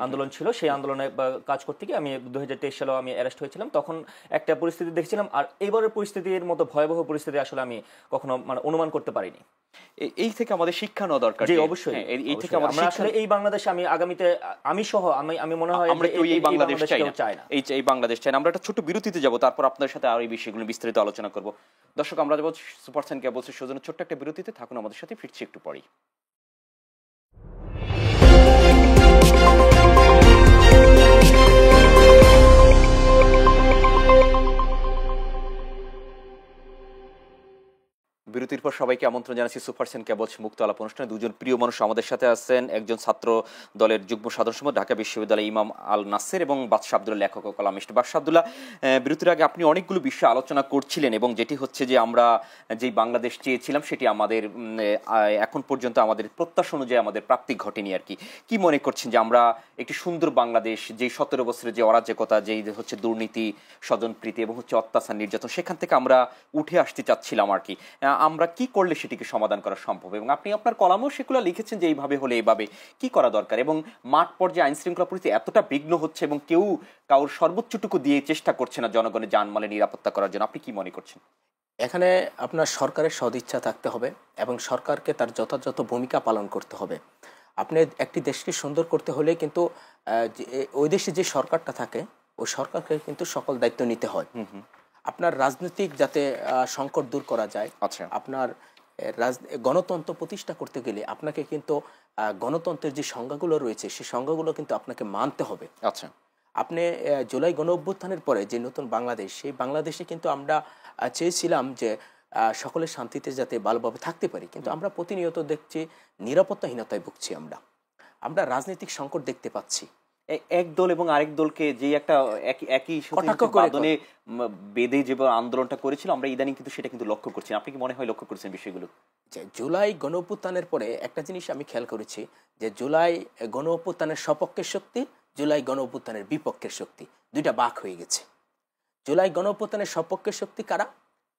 আন্দোলন ছিল, সেই আন্দোলনে কাজ করতে গিয়ে আমি 2023 সালেও আমি অ্যারেস্ট হয়েছিলাম। তখন একটা পরিস্থিতি দেখছিলাম, আর এইবারের পরিস্থিতির মতো ভয়াবহ পরিস্থিতি আসলে আমি কখনো মানে অনুমান করতে পারিনি। এই থেকে আমাদের শিক্ষা নেওয়া দরকার। জি অবশ্যই, এই থেকে আমরা আসলে এই বাংলাদেশে আমি আগামীতে আমি মনে হয় আমরা এই বাংলাদেশ চাই না, এই বাংলাদেশ চাই না। আমরা একটা ছোট বিরতিতে যাব, তারপর আপনাদের সাথে আর এই বিষয়গুলো বিস্তারিত আলোচনা করব। দর্শক, আমরা যাব সুপার সায়েন্স কেবলসের সৌজন্যে ছোট্ট একটা বিরতিতে। থাকুন আমাদের সাথে, ফিরছি একটু পরেই। বিরতির পর সবাইকে আমন্ত্রণ জানাচ্ছি সুপার সায়েন্স কেবলস মুক্ত আলাপ অনুষ্ঠানে। দুজন প্রিয় মানুষ আমাদের সাথে আছেন, একজন ছাত্র দলের যুগ্ম সাধারণ সম্পাদক ঢাকা বিশ্ববিদ্যালয় ইমাম আল নাসের, এবং বাদশা আব্দুল্লাহ, লেখক ও কলামিস্ট। বাদশা আব্দুল্লাহ, বিরতির আগে আপনি অনেকগুলো বিষয় আলোচনা করছিলেন, এবং যেটি হচ্ছে যে আমরা যেই বাংলাদেশ চেয়েছিলাম সেটি আমাদের এখন পর্যন্ত আমাদের প্রত্যাশা অনুযায়ী আমাদের প্রাপ্তি ঘটেনি আর কি। কি মনে করছেন যে আমরা একটি সুন্দর বাংলাদেশ, যেই 17 বছরের যে অরাজকতা, যেই হচ্ছে দুর্নীতি, স্বজনপ্রীতি এবং হচ্ছে অত্যাচার, নির্যাতন, সেখান থেকে আমরা উঠে আসতে চাচ্ছিলাম আর কি, আমরা কি করলে সেটিকে সমাধান করা সম্ভব? এবং আপনি আপনার কলামেও সেগুলো লিখেছেন যে এইভাবে হলে এইভাবে কি করা দরকার, এবং মাঠ পর্যায়ে আইন শৃঙ্খলা পরিস্থিতি এতটা বিঘ্ন হচ্ছে এবং কেউ কারোর সর্বোচ্চটুকু দিয়ে চেষ্টা করছে না জনগণের জানমালের নিরাপত্তা করার জন্য। আপনি কি মনে করছেন? এখানে আপনার সরকারের সদিচ্ছা থাকতে হবে এবং সরকারকে তার যথাযথ ভূমিকা পালন করতে হবে। আপনি একটি দেশকে সুন্দর করতে হলে কিন্তু ওই দেশে যে সরকারটা থাকে ওই সরকারকে কিন্তু সকল দায়িত্ব নিতে হয়। আপনার রাজনৈতিক যাতে সংকট দূর করা যায়, আপনার গণতন্ত্র প্রতিষ্ঠা করতে গেলে আপনাকে কিন্তু গণতন্ত্রের যে সংজ্ঞাগুলো রয়েছে সেই সংজ্ঞাগুলো কিন্তু আপনাকে মানতে হবে। আপনি জুলাই গণ অভ্যুত্থানের পরে যে নতুন বাংলাদেশ, সেই বাংলাদেশে কিন্তু আমরা চেয়েছিলাম যে সকলের শান্তিতে যাতে ভালোভাবে থাকতে পারি, কিন্তু আমরা প্রতিনিয়ত দেখছি নিরাপত্তাহীনতায় ভুগছি। আমরা রাজনৈতিক সংকট দেখতে পাচ্ছি। এক দল এবং আরেক দলকে যে একটা একই বাঁধনে বেঁধে যে আন্দোলনটা করেছিল, আমরা ইদানিং কিন্তু সেটা কিন্তু লক্ষ্য করছি। আপনি কি মনে হয় লক্ষ্য করছেন বিষয়গুলো? যে জুলাই গণ অভ্যুত্থানের পরে একটা জিনিস আমি খেয়াল করেছি, যে জুলাই গণ অভ্যুত্থানের সপক্ষের শক্তি, জুলাই গণ অভ্যুত্থানের বিপক্ষের শক্তি, দুইটা বাক হয়ে গেছে। জুলাই গণ অভ্যুত্থানের সপক্ষের শক্তি কারা?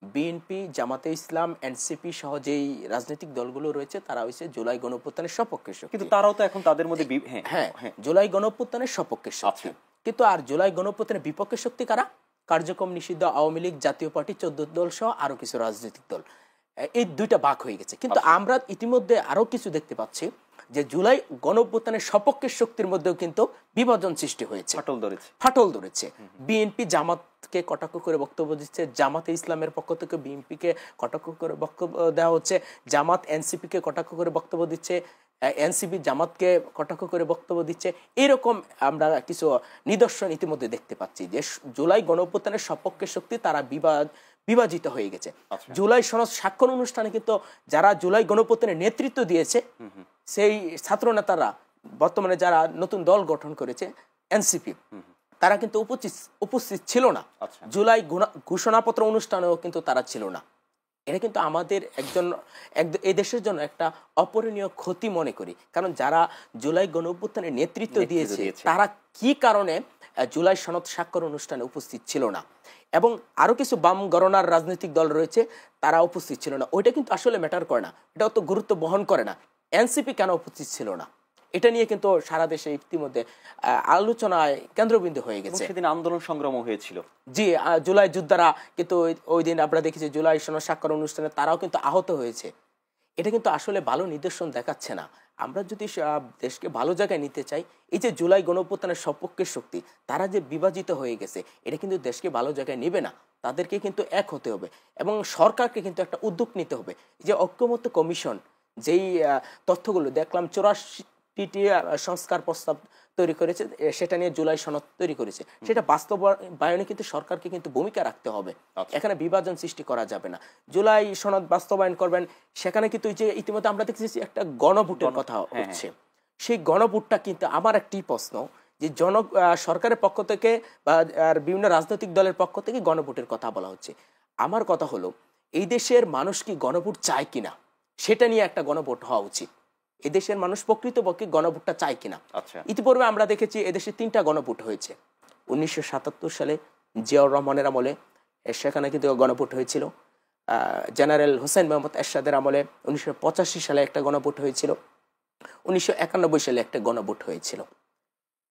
বিএনপি, জামাতে ইসলাম, এনসিপি সহ যেই রাজনৈতিক দলগুলো রয়েছে তারা হচ্ছে জুলাই গণ অভ্যুত্থানের সপক্ষের শক্তি। কিন্তু তারাও তো এখন তাদের মধ্যে হ্যাঁ, জুলাই গণ অভ্যুত্থানের সপক্ষের শক্তি। কিন্তু আর জুলাই গণ অভ্যুত্থানের বিপক্ষের শক্তি কারা? কার্যক্রম নিষিদ্ধ আওয়ামী লীগ, জাতীয় পার্টি, 14 দল সহ আরো কিছু রাজনৈতিক দল। এই দুইটা ভাগ হয়ে গেছে। কিন্তু আমরা ইতিমধ্যে আরো কিছু দেখতে পাচ্ছি যে জুলাই গণ অভ্যুত্থানের সপক্ষের শক্তির মধ্যেও কিন্তু বিভাজন সৃষ্টি হয়েছে, ফাটল ধরেছে। বিএনপি জামাতকে কটাক্ষ করে বক্তব্য দিচ্ছে, জামাতে ইসলামের পক্ষ থেকে বিএনপিকে কটাক্ষ করে বক্তব্য দেওয়া হচ্ছে, জামাত এনসিপি কে কটাক্ষ করে বক্তব্য দিচ্ছে, এনসিপি জামাতকে কটাক্ষ করে বক্তব্য দিচ্ছে। এরকম আমরা কিছু নিদর্শন ইতিমধ্যে দেখতে পাচ্ছি যে জুলাই গণ অভ্যুত্থানের সপক্ষের শক্তি তারা বিভাজিত হয়ে গেছে। জুলাই সনদ স্বাক্ষর অনুষ্ঠানে কিন্তু যারা জুলাই গণ অভ্যুত্থানের নেতৃত্ব দিয়েছে, সেই ছাত্র নেতারা বর্তমানে যারা নতুন দল গঠন করেছে এনসিপি, তারা কিন্তু উপস্থিত ছিল না। জুলাই ঘোষণাপত্র অনুষ্ঠানেও কিন্তু তারা ছিল না। এটা কিন্তু আমাদের এই দেশের জন্য একটা অপূরণীয় ক্ষতি মনে করি। কারণ যারা জুলাই গণ অভ্যুত্থানের নেতৃত্ব দিয়েছে তারা কি কারণে জুলাই সনদ স্বাক্ষর অনুষ্ঠানে উপস্থিত ছিল না, এবং আরো কিছু বাম গণনার রাজনৈতিক দল রয়েছে তারা উপস্থিত ছিল না। ওইটা কিন্তু আসলে ম্যাটার করে না, এটা অত গুরুত্ব বহন করে না। এনসিপি কেন উপস্থিত ছিল না, এটা নিয়ে কিন্তু সারা দেশে ইতিমধ্যে আলোচনায় কেন্দ্রবিন্দু হয়ে গেছে। সেদিন আন্দোলন সংগ্রাম হয়েছিল। জি, জুলাই যোদ্ধারা কিন্তু ওই দিন আমরা দেখেছি জুলাই সনদ স্বাক্ষর অনুষ্ঠানে তারাও কিন্তু আহত হয়েছে। এটা কিন্তু আসলে ভালো নিদর্শন দেখাচ্ছে না। আমরা যদি দেশকে ভালো জায়গায় নিতে চাই, এই যে জুলাই গণ অভ্যুত্থানের সপক্ষের শক্তি তারা যে বিভাজিত হয়ে গেছে, এটা কিন্তু দেশকে ভালো জায়গায় নেবে না। তাদেরকে কিন্তু এক হতে হবে এবং সরকারকে কিন্তু একটা উদ্যোগ নিতে হবে। যে ঐক্যমত্য কমিশন যেই তথ্যগুলো দেখলাম 84টি সংস্কার প্রস্তাব তৈরি করেছে, সেটা নিয়ে জুলাই সনদ তৈরি করেছে, সেটা বাস্তবায়নে কিন্তু সরকারকে কিন্তু ভূমিকা রাখতে হবে। এখানে বিভাজন সৃষ্টি করা যাবে না। জুলাই সনদ বাস্তবায়ন করবেন, সেখানে কিন্তু যে ইতিমধ্যে আমরা দেখছি একটা গণভোটের কথা হচ্ছে, সেই গণভোটটা কিন্তু আমার একটি প্রশ্ন যে সরকারের পক্ষ থেকে বা বিভিন্ন রাজনৈতিক দলের পক্ষ থেকে গণভোটের কথা বলা হচ্ছে। আমার কথা হলো, এই দেশের মানুষ কি গণভোট চায় কিনা সেটা নিয়ে একটা গণভোট হওয়া উচিত। এদেশের মানুষ প্রকৃতপক্ষে গণভোটটা চায় কিনা। ইতিপূর্বে আমরা দেখেছি এদেশে 3টা গণভোট হয়েছে। 1977 সালে জিয়াউর রহমানের আমলে সেখানে কিন্তু গণভোট হয়েছিল। জেনারেল হোসেন মোহাম্মদ এরশাদের আমলে 1985 সালে একটা গণভোট হয়েছিল। 1991 সালে একটা গণভোট হয়েছিল।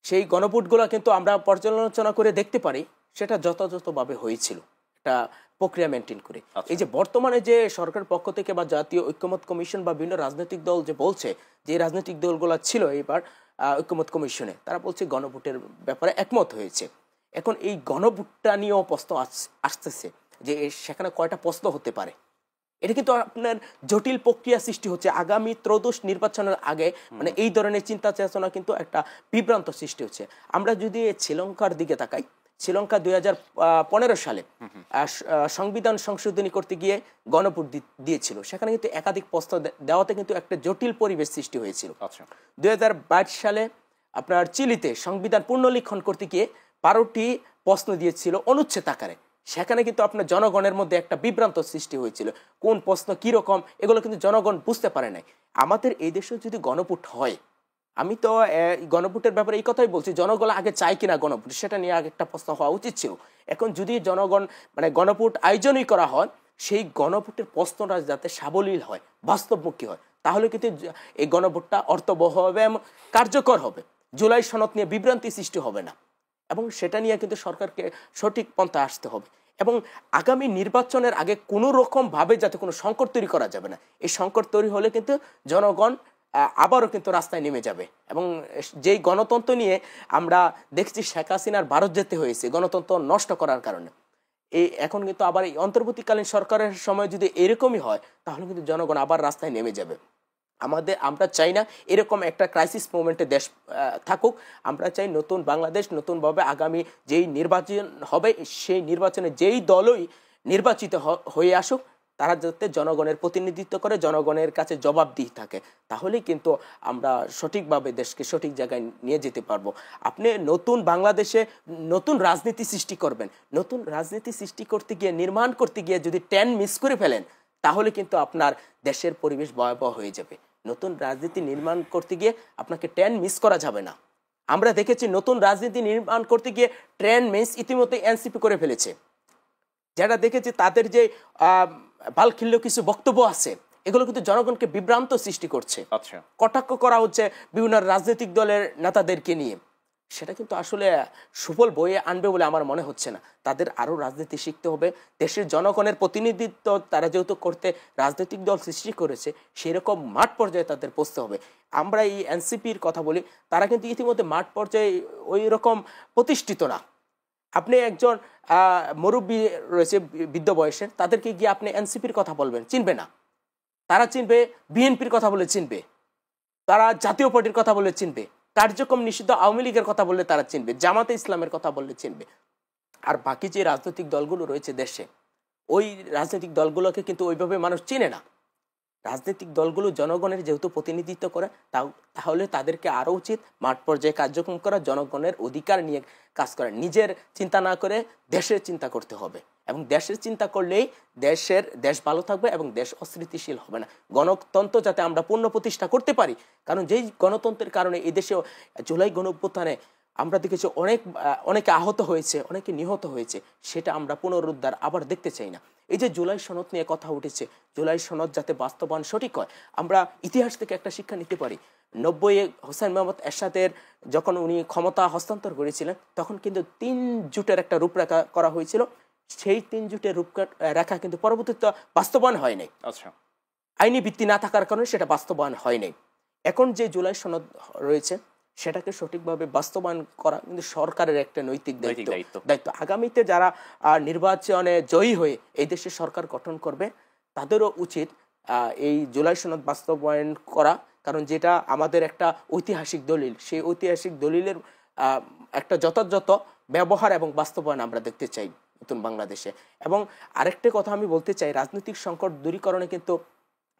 সেই গণভোটগুলো কিন্তু আমরা পর্যালোচনা করে দেখতে পারি সেটা যথাযথভাবে হয়েছিল, একটা প্রক্রিয়া মেনটেন করে। এই যে বর্তমানে যে সরকার পক্ষ থেকে বা জাতীয় ঐক্যমত কমিশন বা বিভিন্ন রাজনৈতিক দল যে বলছে যে রাজনৈতিক দলগুলো ছিল এবার ঐক্যমত কমিশনে, তারা বলছে গণভোটের ব্যাপারে একমত হয়েছে। এখন এই গণভোটটা নিয়েও প্রশ্ন আসতেছে যে সেখানে কয়টা প্রশ্ন হতে পারে। এটা কিন্তু আপনার জটিল প্রক্রিয়া সৃষ্টি হচ্ছে। আগামী ত্রয়োদশ নির্বাচনের আগে মানে এই ধরনের চিন্তা চেতনা কিন্তু একটা বিভ্রান্ত সৃষ্টি হচ্ছে। আমরা যদি শ্রীলঙ্কার দিকে তাকাই, শ্রীলঙ্কা 2015 সালে সংবিধান সংশোধনী করতে গিয়ে গণভোট দিয়েছিল, সেখানে কিন্তু একাধিক প্রস্তাব দেওয়াতে কিন্তু একটা জটিল পরিবেশ সৃষ্টি হয়েছিল। 2022 সালে আপনার চিলিতে সংবিধান পুনর্লিখন করতে গিয়ে 12টি প্রশ্ন দিয়েছিল অনুচ্ছেদ আকারে, সেখানে কিন্তু আপনার জনগণের মধ্যে একটা বিভ্রান্ত সৃষ্টি হয়েছিল, কোন প্রশ্ন কিরকম এগুলো কিন্তু জনগণ বুঝতে পারে নাই। আমাদের এই দেশে যদি গণভোট হয়, আমি তো গণভোটের ব্যাপারে এই কথাই বলছি, জনগণ আগে চায় কিনা গণভোট সেটা নিয়ে আগে একটা প্রশ্ন হওয়া উচিত ছিল। এখন যদি জনগণ মানে গণভোট আয়োজনই করা হয়, সেই গণভোটের প্রশ্নটা যাতে সাবলীল হয়, বাস্তবমুখী হয়, তাহলে কিন্তু এই গণভোটটা অর্থবহ হবে এবং কার্যকর হবে। জুলাই সনদ নিয়ে বিভ্রান্তি সৃষ্টি হবে না এবং সেটা নিয়ে কিন্তু সরকারকে সঠিক পন্থা আসতে হবে। এবং আগামী নির্বাচনের আগে কোনো রকম ভাবে যাতে কোনো সংকট তৈরি করা যাবে না। এই সংকট তৈরি হলে কিন্তু জনগণ আবারও কিন্তু রাস্তায় নেমে যাবে। এবং যেই গণতন্ত্র নিয়ে আমরা দেখছি শেখ হাসিনার ভারত যেতে হয়েছে গণতন্ত্র নষ্ট করার কারণে, এখন কিন্তু আবার এই অন্তর্বর্তীকালীন সরকারের সময় যদি এরকমই হয়, তাহলে কিন্তু জনগণ আবার রাস্তায় নেমে যাবে। আমরা চাই না এরকম একটা ক্রাইসিস মোমেন্টে দেশ থাকুক। আমরা চাই নতুন বাংলাদেশ, নতুনভাবে আগামী যেই নির্বাচন হবে সেই নির্বাচনে যেই দলই নির্বাচিত হয়ে আসুক তারা যাতে জনগণের প্রতিনিধিত্ব করে, জনগণের কাছে জবাবদিহি থাকে, তাহলেই কিন্তু আমরা সঠিকভাবে দেশকে সঠিক জায়গায় নিয়ে যেতে পারবো। আপনি নতুন বাংলাদেশে নতুন রাজনীতি সৃষ্টি করবেন, নতুন রাজনীতি সৃষ্টি করতে গিয়ে, নির্মাণ করতে গিয়ে যদি 10 মিস করে ফেলেন তাহলে কিন্তু আপনার দেশের পরিবেশ ভয়াবহ হয়ে যাবে। নতুন রাজনীতি নির্মাণ করতে গিয়ে আপনাকে 10 মিস করা যাবে না। আমরা দেখেছি নতুন রাজনীতি নির্মাণ করতে গিয়ে 10 মিস ইতিমধ্যে এনসিপি করে ফেলেছে। যারা দেখেছি তাদের যে বালখিল্য কিছু বক্তব্য আছে এগুলো কিন্তু জনগণকে বিভ্রান্ত সৃষ্টি করছে। আচ্ছা, কটাক্ষ করা হচ্ছে বিভিন্ন রাজনৈতিক দলের নেতাদেরকে নিয়ে, সেটা কিন্তু আসলে সুফল বয়ে আনবে বলে আমার মনে হচ্ছে না। তাদের আরও রাজনীতি শিখতে হবে। দেশের জনগণের প্রতিনিধিত্ব তারা যেহেতু করতে রাজনৈতিক দল সৃষ্টি করেছে, সেরকম মাঠ পর্যায়ে তাদের পৌঁছতে হবে। আমরা এই এনসিপির কথা বলি, তারা কিন্তু ইতিমধ্যে মাঠ পর্যায়ে ওই রকম প্রতিষ্ঠিত না। আপনি একজন মুরব্বী রয়েছে বৃদ্ধ বয়সের, তাদেরকে গিয়ে আপনি এনসিপির কথা বলবেন, চিনবে না। তারা চিনবে বিএনপির কথা বলে চিনবে, তারা জাতীয় পার্টির কথা বলে চিনবে, কার্যক্রম নিষিদ্ধ আওয়ামী লীগের কথা বললে তারা চিনবে, জামাতে ইসলামের কথা বললে চিনবে। আর বাকি যে রাজনৈতিক দলগুলো রয়েছে দেশে, ওই রাজনৈতিক দলগুলোকে কিন্তু ওইভাবে মানুষ চিনে না। রাজনৈতিক দলগুলো জনগণের যেহেতু প্রতিনিধিত্ব করে, তাহলে তাদেরকে আরও উচিত মাঠ পর্যায়ে কার্যক্রম করা, জনগণের অধিকার নিয়ে কাজ করা, নিজের চিন্তা না করে দেশের চিন্তা করতে হবে। এবং দেশের চিন্তা করলেই দেশ ভালো থাকবে এবং দেশ অস্থিতিশীল হবে না। গণতন্ত্র যাতে আমরা পুনঃ প্রতিষ্ঠা করতে পারি, কারণ যেই গণতন্ত্রের কারণে এদেশে জুলাই গণঅভ্যুত্থানে আমরা দেখেছি অনেকে আহত হয়েছে, অনেকে নিহত হয়েছে, সেটা আমরা পুনরুদ্ধার আবার দেখতে চাই না। এই যে জুলাই সনদ নিয়ে কথা উঠেছে, জুলাই সনদ যাতে বাস্তবায়ন সঠিক হয়, আমরা ইতিহাস থেকে একটা শিক্ষা নিতে পারি। 90-এ হোসেন মোহাম্মদ এরশাদের যখন উনি ক্ষমতা হস্তান্তর করেছিলেন, তখন কিন্তু 3 জোটের একটা রূপরেখা করা হয়েছিল। সেই 3 জোটের রূপরেখা কিন্তু পরবর্তীতে বাস্তবায়ন হয় নাই। আচ্ছা, আইনি ভিত্তি না থাকার কারণে সেটা বাস্তবায়ন হয় নাই। এখন যে জুলাই সনদ রয়েছে সেটাকে সঠিকভাবে বাস্তবায়ন করা কিন্তু সরকারের একটা নৈতিক দায়িত্ব। আগামীতে যারা নির্বাচনে জয়ী হয়ে এই দেশে সরকার গঠন করবে, তাদেরও উচিত এই জুলাই সনদ বাস্তবায়ন করা, কারণ যেটা আমাদের একটা ঐতিহাসিক দলিল, সেই ঐতিহাসিক দলিলের একটা যথাযথ ব্যবহার এবং বাস্তবায়ন আমরা দেখতে চাই নতুন বাংলাদেশে। এবং আরেকটা কথা আমি বলতে চাই, রাজনৈতিক সংকট দূরীকরণে কিন্তু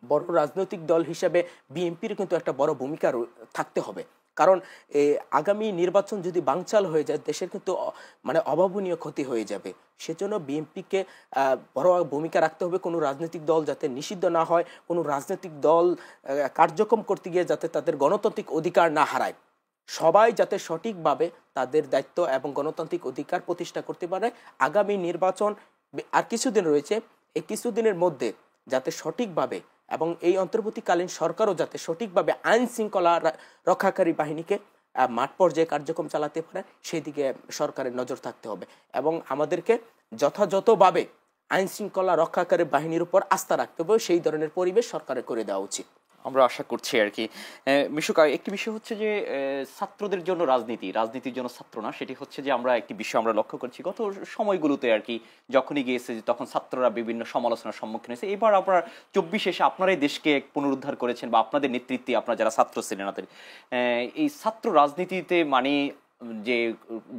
বড় রাজনৈতিক দল হিসেবে বিএনপির কিন্তু একটা বড় ভূমিকা থাকতে হবে। কারণ আগামী নির্বাচন যদি বানচাল হয়ে যায়, দেশের কিন্তু মানে অভাবনীয় ক্ষতি হয়ে যাবে। সেজন্য বিএনপিকে বড় ভূমিকা রাখতে হবে। কোনো রাজনৈতিক দল যাতে নিষিদ্ধ না হয়, কোনো রাজনৈতিক দল কার্যক্রম করতে গিয়ে যাতে তাদের গণতান্ত্রিক অধিকার না হারায়, সবাই যাতে সঠিকভাবে তাদের দায়িত্ব এবং গণতান্ত্রিক অধিকার প্রতিষ্ঠা করতে পারে। আগামী নির্বাচন আর কিছুদিন রয়েছে, এই কিছুদিনের মধ্যে যাতে সঠিকভাবে এবং এই অন্তর্বর্তীকালীন সরকারও যাতে সঠিকভাবে আইন শৃঙ্খলা রক্ষাকারী বাহিনীকে মাঠ পর্যায়ে কার্যক্রম চালাতে পারে, সেই দিকে সরকারের নজর থাকতে হবে। এবং আমাদেরকে যথাযথভাবে আইন শৃঙ্খলা রক্ষাকারী বাহিনীর উপর আস্থা রাখতে হবে। সেই ধরনের পরিবেশ সরকারের করে দেওয়া উচিত। আমরা আশা করছি আর কি। মিশুক, একটি বিষয় হচ্ছে যে ছাত্রদের জন্য রাজনীতির জন্য ছাত্র না, সেটি হচ্ছে যে আমরা একটি বিষয় আমরা লক্ষ্য করছি গত সময়গুলোতে আর কি, যখনই গিয়েছে তখন ছাত্ররা বিভিন্ন সমালোচনার সম্মুখীন হয়েছে। এবার আপনারা 24 এসে আপনারাই দেশকে পুনরুদ্ধার করেছেন, বা আপনাদের নেতৃত্বে আপনারা যারা ছাত্র ছিলেন, এই ছাত্র রাজনীতিতে মানে যে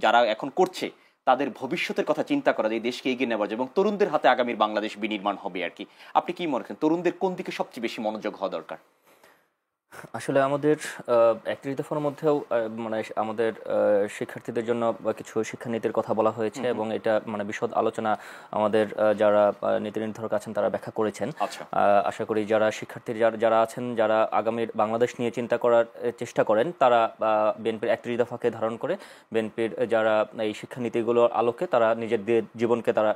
যারা এখন করছে তাদের ভবিষ্যতের কথা চিন্তা করা যায়, দেশকে এগিয়ে নেওয়ার জন্য, এবং তরুণদের হাতে আগামীর বাংলাদেশ বিনির্মাণ হবে আর কি। আপনি কি মনে করেন তরুণদের কোন দিকে সবচেয়ে বেশি মনোযোগ হওয়া দরকার? আসলে আমাদের একটি দফার মধ্যেও মানে আমাদের শিক্ষার্থীদের জন্য কিছু শিক্ষানীতির কথা বলা হয়েছে, এবং এটা মানে বিশদ আলোচনা আমাদের যারা নীতি নির্ধারক আছেন তারা ব্যাখ্যা করেছেন। আশা করি যারা শিক্ষার্থী যারা আছেন, যারা আগামীর বাংলাদেশ নিয়ে চিন্তা করার চেষ্টা করেন, তারা বিএনপির 31 দফাকে ধারণ করে বিএনপির যারা এই শিক্ষানীতিগুলোর আলোকে তারা নিজেদের জীবনকে তারা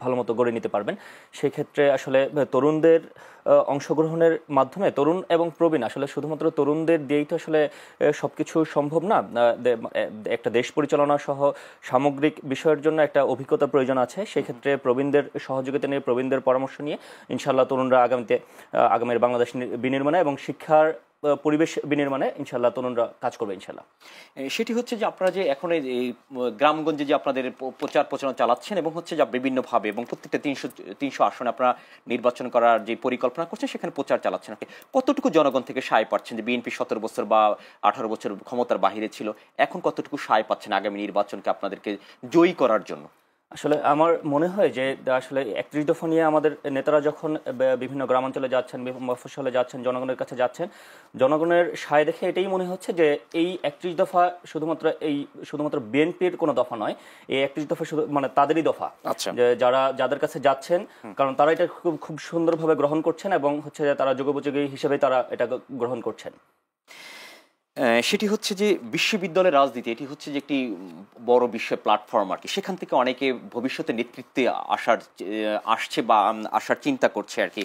ভালো মতো গড়ে নিতে পারবেন। সেক্ষেত্রে আসলে তরুণদের অংশগ্রহণের মাধ্যমে, তরুণ এবং প্রবীণ, আসলে শুধুমাত্র তরুণদের দিয়েই তো আসলে সবকিছু সম্ভব না। একটা দেশ পরিচালনা সহ সামগ্রিক বিষয়ের জন্য একটা অভিজ্ঞতা প্রয়োজন আছে। সেক্ষেত্রে প্রবীণদের সহযোগিতা নিয়ে, প্রবীণদের পরামর্শ নিয়ে ইনশাআল্লাহ তরুণরা আগামীর বাংলাদেশ বিনির্মাণে এবং শিক্ষার পরিবেশ বিনির্মাণে ইনশাল্লাহ তরুণরা কাজ করবে ইনশাল্লাহ। সেটি হচ্ছে যে আপনারা যে এখন এই গ্রামগঞ্জে যে আপনাদের প্রচার প্রচারণা চালাচ্ছেন এবং হচ্ছে যে বিভিন্নভাবে এবং প্রত্যেকটা 300 আসনে আপনারা নির্বাচন করার যে পরিকল্পনা করছেন সেখানে প্রচার চালাচ্ছেন, আপনি কতটুকু জনগণ থেকে সায় পাচ্ছেন? যে বিএনপি 17 বছর বা 18 বছর ক্ষমতার বাহিরে ছিল, এখন কতটুকু সায় পাচ্ছেন আগামী নির্বাচনকে আপনাদেরকে জয়ী করার জন্য? আসলে আমার মনে হয় যে আসলে 31 দফা নিয়ে আমাদের নেতারা যখন বিভিন্ন গ্রামাঞ্চলে যাচ্ছেন, মফস্বলে যাচ্ছেন, জনগণের কাছে যাচ্ছেন, জনগণের সায় দেখে এটাই মনে হচ্ছে যে এই 31 দফা শুধুমাত্র বিএনপির কোনো দফা নয়, এই 31 দফা শুধু মানে তাদেরই দফা। যে যাদের কাছে যাচ্ছেন, কারণ তারা এটা খুব সুন্দরভাবে গ্রহণ করছেন এবং হচ্ছে যে তারা যুগোপযোগী হিসেবে তারা এটা গ্রহণ করছেন। সেটি হচ্ছে যে বিশ্ববিদ্যালয়ের রাজনীতি, এটি হচ্ছে যে একটি বড় বিশ্বের প্ল্যাটফর্ম আর কি, সেখান থেকে অনেকে ভবিষ্যতে নেতৃত্বে আসছে বা আসার চিন্তা করছে আর কি।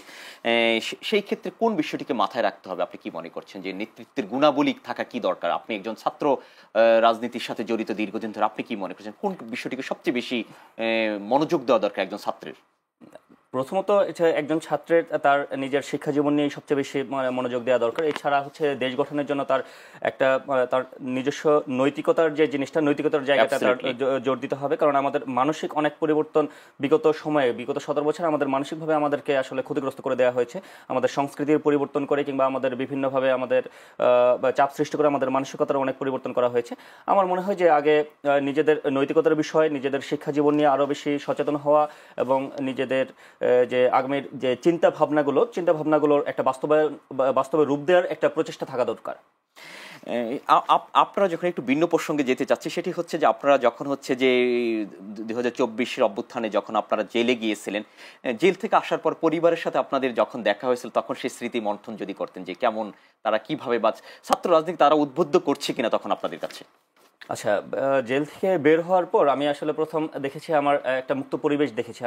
সেই ক্ষেত্রে কোন বিষয়টিকে মাথায় রাখতে হবে আপনি কি মনে করছেন? যে নেতৃত্বের গুণাবলী থাকা কি দরকার? আপনি একজন ছাত্র রাজনীতির সাথে জড়িত দীর্ঘদিন ধরে, আপনি কি মনে করছেন কোন বিষয়টিকে সবচেয়ে বেশি মনোযোগ দেওয়া দরকার একজন ছাত্রের? প্রথমত একজন ছাত্রের তার নিজের শিক্ষা জীবন নিয়ে সবচেয়ে বেশি মনোযোগ দেওয়া দরকার। এছাড়া হচ্ছে দেশ গঠনের জন্য তার নিজস্ব নৈতিকতার যে জিনিসটা, নৈতিকতার জায়গাটা তার জোর দিতে হবে। কারণ আমাদের মানসিক অনেক পরিবর্তন বিগত 17 বছর আমাদের মানসিকভাবে আমাদেরকে আসলে ক্ষতিগ্রস্ত করে দেওয়া হয়েছে। আমাদের সংস্কৃতির পরিবর্তন করে কিংবা আমাদের বিভিন্নভাবে আমাদের চাপ সৃষ্টি করে আমাদের মানসিকতার অনেক পরিবর্তন করা হয়েছে। আমার মনে হয় যে আগে নিজেদের নৈতিকতার বিষয়, নিজেদের শিক্ষা জীবন নিয়ে আরও বেশি সচেতন হওয়া এবং নিজেদের যে আগামীর যে চিন্তা ভাবনাগুলোর একটা বাস্তবে রূপ দেওয়ার একটা প্রচেষ্টা থাকা দরকার। আপনারা যখন একটু ভিন্ন প্রসঙ্গে যেতে চাচ্ছি, সেটি হচ্ছে যে আপনারা যখন হচ্ছে যে 2024 অভ্যুত্থানে যখন আপনারা জেলে গিয়েছিলেন, জেল থেকে আসার পর পরিবারের সাথে আপনাদের যখন দেখা হয়েছিল তখন সেই স্মৃতি মন্থন যদি করতেন যে কেমন তারা কিভাবে বা ছাত্র রাজনীতি তারা উদ্বুদ্ধ করছে কিনা তখন আপনাদের কাছে? আচ্ছা, জেল থেকে বের হওয়ার পর আমি আসলে প্রথম দেখেছি আমার একটা মুক্ত পরিবেশ দেখেছি।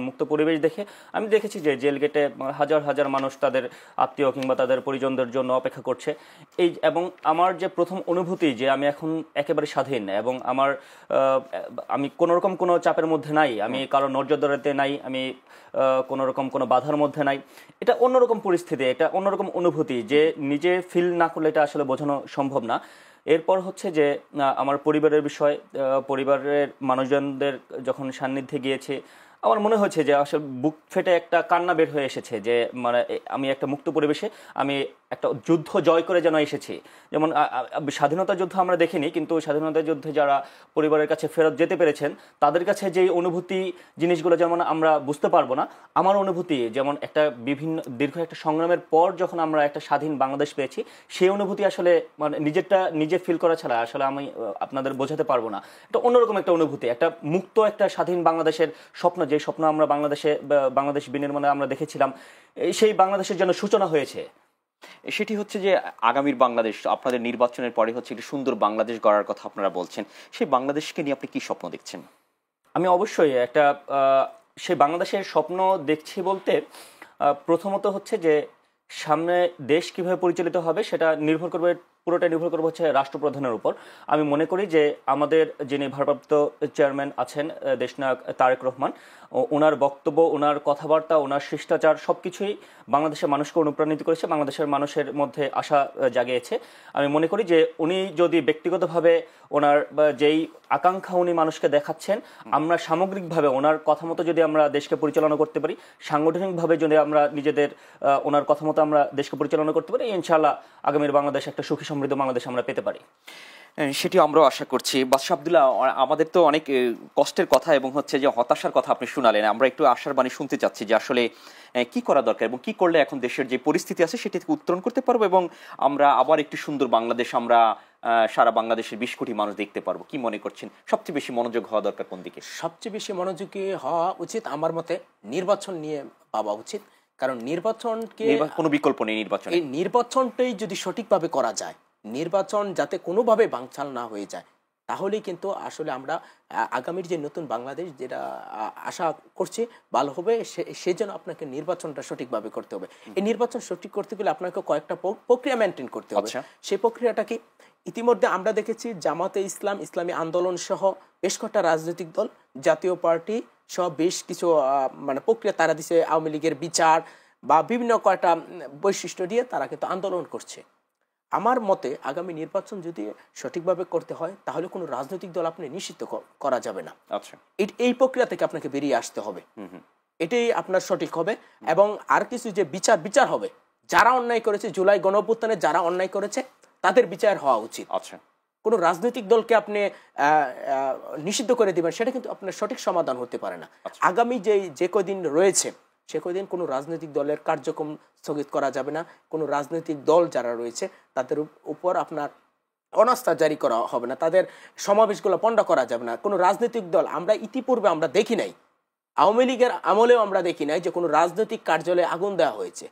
মুক্ত পরিবেশ দেখে আমি দেখেছি যে জেল গেটে হাজার হাজার মানুষ তাদের আত্মীয় কিংবা তাদের পরিজনদের জন্য অপেক্ষা করছে। এবং আমার যে প্রথম অনুভূতি যে আমি এখন একেবারে স্বাধীন এবং আমি কোনোরকম কোনো চাপের মধ্যে নাই, আমি কারো নজরদারিতে নাই, আমি কোনোরকম কোনো বাধার মধ্যে নাই, এটা অন্যরকম পরিস্থিতি, এটা অন্যরকম অনুভূতি যে নিজে ফিল না করলে এটা আসলে বোঝানো সম্ভব না। এরপর হচ্ছে যে আমার পরিবারের বিষয়, পরিবারের মানুষজনদের যখন সান্নিধ্যে গিয়েছে আমার মনে হয়েছে যে আসলে বুক ফেটে একটা কান্না বের হয়ে এসেছে যে মানে আমি একটা মুক্ত পরিবেশে আমি একটা যুদ্ধ জয় করে যেন এসেছি। যেমন স্বাধীনতা যুদ্ধ আমরা দেখিনি, কিন্তু স্বাধীনতা যুদ্ধে যারা পরিবারের কাছে ফেরত যেতে পেরেছেন তাদের কাছে যে অনুভূতি জিনিসগুলো যেমন আমরা বুঝতে পারবো না, আমার অনুভূতি যেমন একটা দীর্ঘ একটা সংগ্রামের পর যখন আমরা একটা স্বাধীন বাংলাদেশ পেয়েছি সেই অনুভূতি আসলে মানে নিজে ফিল করা ছাড়া আসলে আমি আপনাদের বোঝাতে পারবো না। এটা অন্যরকম একটা অনুভূতি, একটা মুক্ত একটা স্বাধীন বাংলাদেশের স্বপ্ন, যে স্বপ্ন আমরা বাংলাদেশ বিনির্মাণে আমরা দেখেছিলাম, সেই বাংলাদেশের জন্য সূচনা হয়েছে। সেটি হচ্ছে যে আগামীর বাংলাদেশ, আপনাদের নির্বাচনের পরে হচ্ছে একটি সুন্দর বাংলাদেশ গড়ার কথা আপনারা বলছেন, সেই বাংলাদেশকে নিয়ে আপনি কি স্বপ্ন দেখছেন? আমি অবশ্যই একটা সেই বাংলাদেশের স্বপ্ন দেখছি বলতে প্রথমত হচ্ছে যে সামনে দেশ কিভাবে পরিচালিত হবে সেটা পুরোটাই নির্ভর করবে হচ্ছে রাষ্ট্রপ্রধানের উপর। আমি মনে করি যে আমাদের যিনি ভারপ্রাপ্ত চেয়ারম্যান আছেন দেশনায়ক তারেক রহমান, ওনার বক্তব্য, ওনার কথাবার্তা, ওনার শিষ্টাচার সবকিছুই বাংলাদেশের মানুষকে অনুপ্রাণিত করেছে, বাংলাদেশের মানুষের মধ্যে আশা জাগিয়েছে। আমি মনে করি যে উনি যদি ব্যক্তিগতভাবে ওনার যেই আকাঙ্ক্ষা উনি মানুষকে দেখাচ্ছেন, আমরা সামগ্রিকভাবে ওনার কথা মতো যদি আমরা দেশকে পরিচালনা করতে পারি, সাংগঠনিকভাবে যদি আমরা ওনার কথা মতো আমরা দেশকে পরিচালনা করতে পারি, ইনশাআল্লাহ আগামীর বাংলাদেশ একটা সুখী সমৃদ্ধ বাংলাদেশ আমরা পেতে পারি। সেটি আমরাও আশা করছি। বাদশা আব্দুল্লাহ, আমাদের তো অনেক কষ্টের কথা এবং হচ্ছে যে হতাশার কথা আপনি শোনালেন, আমরা একটু আশার বাণী শুনতে চাচ্ছি যে আসলে কি করা দরকার এবং কি করলে এখন দেশের যে পরিস্থিতি আছে সেটি থেকে উত্তরণ করতে পারবো এবং আমরা আবার একটি সুন্দর বাংলাদেশ আমরা সারা বাংলাদেশের 20 কোটি মানুষ দেখতে পারবো। কি মনে করছেন সবচেয়ে বেশি মনোযোগ হওয়া দরকার কোন দিকে? সবচেয়ে বেশি মনোযোগী হওয়া উচিত আমার মতে নির্বাচন নিয়ে ভাবা উচিত। কারণ নির্বাচনকে কোনো বিকল্প নেই, এই নির্বাচনটাই যদি সঠিকভাবে করা যায়, নির্বাচন যাতে কোনোভাবে বানচাল না হয়ে যায়, তাহলেই কিন্তু আসলে আমরা আগামীর যে নতুন বাংলাদেশ যেটা আশা করছি ভালো হবে। সেই জন্য আপনাকে নির্বাচনটা সঠিকভাবে করতে হবে। এই নির্বাচন সঠিক করতে গেলে আপনাকে কয়েকটা প্রক্রিয়া মেনটেন করতে হবে। সেই প্রক্রিয়াটা কি? ইতিমধ্যে আমরা দেখেছি জামাতে ইসলাম, ইসলামী আন্দোলন সহ বেশ কয়েকটা রাজনৈতিক দল, জাতীয় পার্টি সহ বেশ কিছু মানে প্রক্রিয়া তারা দিচ্ছে। আওয়ামী লীগের বিচার বা বিভিন্ন কয়েকটা বৈশিষ্ট্য দিয়ে তারা কিন্তু আন্দোলন করছে। আমার মতে আগামী নির্বাচন যদি সঠিকভাবে করতে হয় তাহলে কোনো রাজনৈতিক দল আপনি নিষিদ্ধ করা যাবে না। আচ্ছা, এই প্রক্রিয়া থেকে আপনাকে বেরিয়ে আসতে হবে, এটাই আপনার সঠিক হবে। এবং আর কিছু যে বিচার হবে, যারা অন্যায় করেছে, জুলাই গণঅভ্যুত্থানে যারা অন্যায় করেছে তাদের বিচার হওয়া উচিত। আচ্ছা, কোনো রাজনৈতিক দলকে আপনি নিষিদ্ধ করে দিবেন সেটা কিন্তু আপনার সঠিক সমাধান হতে পারে না। আগামী যে কদিন রয়েছে সে কদিন কোনো রাজনৈতিক দলের কার্যক্রম স্থগিত করা যাবে না। কোনো রাজনৈতিক দল যারা রয়েছে তাদের উপর আপনার অনাস্থা জারি করা হবে না, তাদের সমাবেশগুলো পণ্ড করা যাবে না। কোনো রাজনৈতিক দল আমরা ইতিপূর্বে আমরা দেখি নাই, আওয়ামী লীগের আমলেও আমরা দেখি নাই যে কোনো রাজনৈতিক কার্যালয়ে আগুন দেওয়া হয়েছে,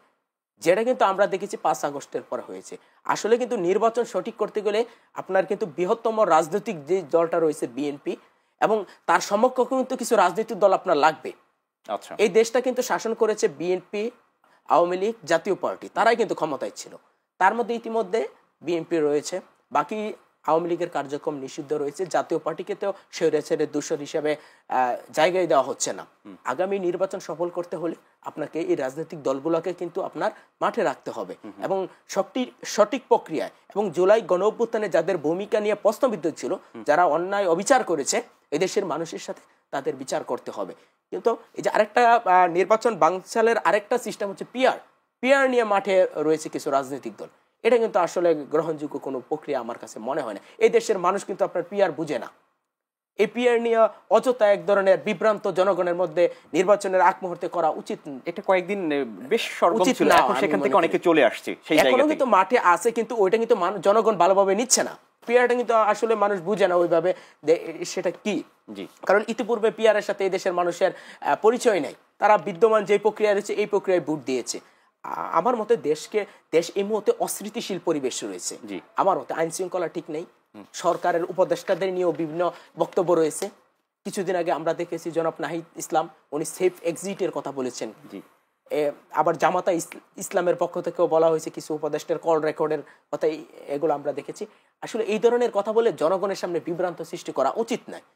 যেটা কিন্তু আমরা দেখেছি 5 আগস্টের পর হয়েছে। আসলে কিন্তু নির্বাচন সঠিক করতে গেলে আপনার কিন্তু বৃহত্তম রাজনৈতিক যে দলটা রয়েছে বিএনপি এবং তার সমকক্ষ কিন্তু কিছু রাজনৈতিক দল আপনার লাগবে। আচ্ছা, এই দেশটা কিন্তু শাসন করেছে বিএনপি, আওয়ামী লীগ, জাতীয় পার্টি, তারাই কিন্তু ক্ষমতায় ছিল। তার মধ্যে ইতিমধ্যে বিএনপি রয়েছে, বাকি আওয়ামী লীগের কার্যক্রম নিষিদ্ধ রয়েছে, জাতীয় পার্টিকে তো স্বৈরাচারের দূষর হিসেবে জায়গায় দেওয়া হচ্ছে না। আগামী নির্বাচন সফল করতে হলে আপনাকে এই রাজনৈতিক দলগুলোকে কিন্তু আপনার মাঠে রাখতে হবে এবং সঠিক প্রক্রিয়ায় এবং জুলাই গণঅভ্যুত্থানে যাদের ভূমিকা নিয়ে প্রশ্নবিদ্ধ ছিল, যারা অন্যায় অবিচার করেছে এদেশের মানুষের সাথে, তাদের বিচার করতে হবে। কিন্তু এই যে আরেকটা নির্বাচন বাংলাদেশের আরেকটা সিস্টেম হচ্ছে পিআর নিয়ে মাঠে রয়েছে কিছু রাজনৈতিক দল, এটা কিন্তু আসলে গ্রহণযোগ্য কোনো প্রক্রিয়া আমার কাছে মনে হয় না। এই দেশের মানুষ কিন্তু আপনার পিআর বুঝে না। এই পিআর নিয়ে অযথা এক ধরনের বিভ্রান্ত জনগণের মধ্যে নির্বাচনের আগ মুহূর্তে করা উচিত। এটা কয়েকদিন বেশ সরগম ছিল, এখন সেখান থেকে অনেকে চলে আসছে, সেই জায়গা এখনো থেকে কিন্তু মাঠে আছে, কিন্তু ওইটা কিন্তু জনগণ ভালোভাবে নিচ্ছে না। পিআরটা কিন্তু আসলে মানুষ বুঝে না ওইভাবে সেটা কি। জি, কারণ ইতিপূর্বে পিআরের সাথে এই দেশের মানুষের পরিচয় নেই, তারা বিদ্যমান যে প্রক্রিয়া রয়েছে এই প্রক্রিয়ায় ভোট দিয়েছে। আমার মতে দেশ এই মুহূর্তে অস্থিতিশীল পরিবেশ রয়েছে। আমার মতে আইন শৃঙ্খলা ঠিক নেই, সরকারের উপদেষ্টাদের নিয়েও বিভিন্ন বক্তব্য রয়েছে। কিছুদিন আগে আমরা দেখেছি জনাব নাহিদ ইসলাম, উনি সেফ এক্সিটের কথা বলেছেন। আবার জামাতা ইসলামের পক্ষ থেকেও বলা হয়েছে কিছু উপদেষ্টার কল রেকর্ডের কথা, এগুলো আমরা দেখেছি। আসলে এই ধরনের কথা বলে জনগণের সামনে বিভ্রান্ত সৃষ্টি করা উচিত নয়।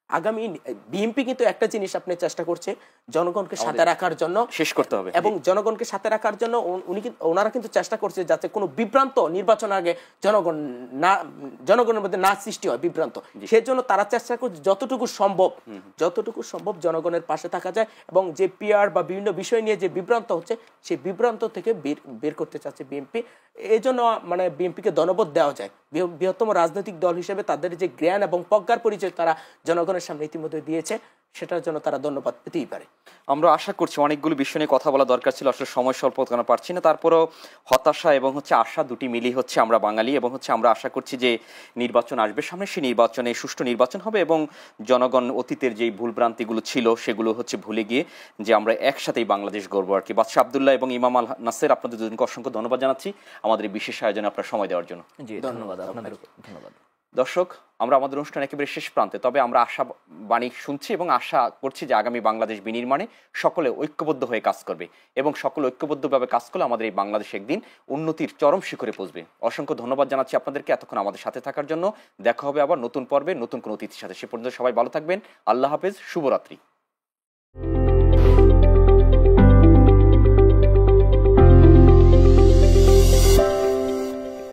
আগামী বিএনপি কিন্তু একটা জিনিস আপনি চেষ্টা করছে জনগণকে সাথে রাখার জন্য, শেষ করতে হবে, এবং জনগণকে সাথে রাখার জন্য ওনারা কিন্তু চেষ্টা করছে যাতে কোনো বিভ্রান্ত নির্বাচন আগে জনগণের মধ্যে না সৃষ্টি হয় বিভ্রান্ত। সেজন্য তারা চেষ্টা করছে যতটুকু সম্ভব জনগণের পাশে থাকা যায় এবং যে পিআর বা বিভিন্ন বিষয় নিয়ে যে বিভ্রান্ত হচ্ছে সেই বিভ্রান্ত থেকে বের করতে চাচ্ছে বিএনপি। এই জন্য মানে বিএনপিকে ধন্যবাদ দেওয়া যায়, বৃহত্তম রাজনৈতিক দল হিসেবে তাদের যে জ্ঞান এবং প্রজ্ঞার পরিচয় তারা জনগণের সামনে ইতিমধ্যে দিয়েছে, সেটার জন্য তারা ধন্যবাদ পেতেই পারে। আমরা আশা করছি অনেকগুলো বিষয় নিয়ে কথা বলা দরকার ছিল, আসলে সময় স্বল্প কারণে পারছি না। তারপরেও হতাশা এবং আশা দুটি মিলিয়ে আমরা বাঙালি এবং আমরা আশা করছি যে নির্বাচন আসবে সামনে, সেই নির্বাচনে সুষ্ঠু নির্বাচন হবে এবং জনগণ অতীতের যেই ভুলভ্রান্তিগুলো ছিল সেগুলো ভুলে গিয়ে যে আমরা একসাথেই বাংলাদেশ গড়বো আর কি। বাদশা আব্দুল্লাহ এবং ইমাম আল নাসের, আপনাদের দুজনকে অসংখ্য ধন্যবাদ জানাচ্ছি আমাদের এই বিশেষ আয়োজনে আপনার সময় দেওয়ার জন্য। জি, ধন্যবাদ আপনাদের, ধন্যবাদ। দর্শক, আমরা আমাদের অনুষ্ঠান একেবারে শেষ প্রান্তে, তবে আমরা আশা বাণী শুনছি এবং আশা করছি যে আগামী বাংলাদেশ বিনির্মাণে সকলে ঐক্যবদ্ধ হয়ে কাজ করবে এবং সকলে ঐক্যবদ্ধভাবে কাজ করলে আমাদের এই বাংলাদেশ একদিন উন্নতির চরম শিখরে পৌঁছবে। অসংখ্য ধন্যবাদ জানাচ্ছি আপনাদেরকে এতক্ষণ আমাদের সাথে থাকার জন্য। দেখা হবে আবার নতুন পর্বে নতুন কোনো অতিথির সাথে। সে পর্যন্ত সবাই ভালো থাকবেন। আল্লাহ হাফেজ, শুভরাত্রি।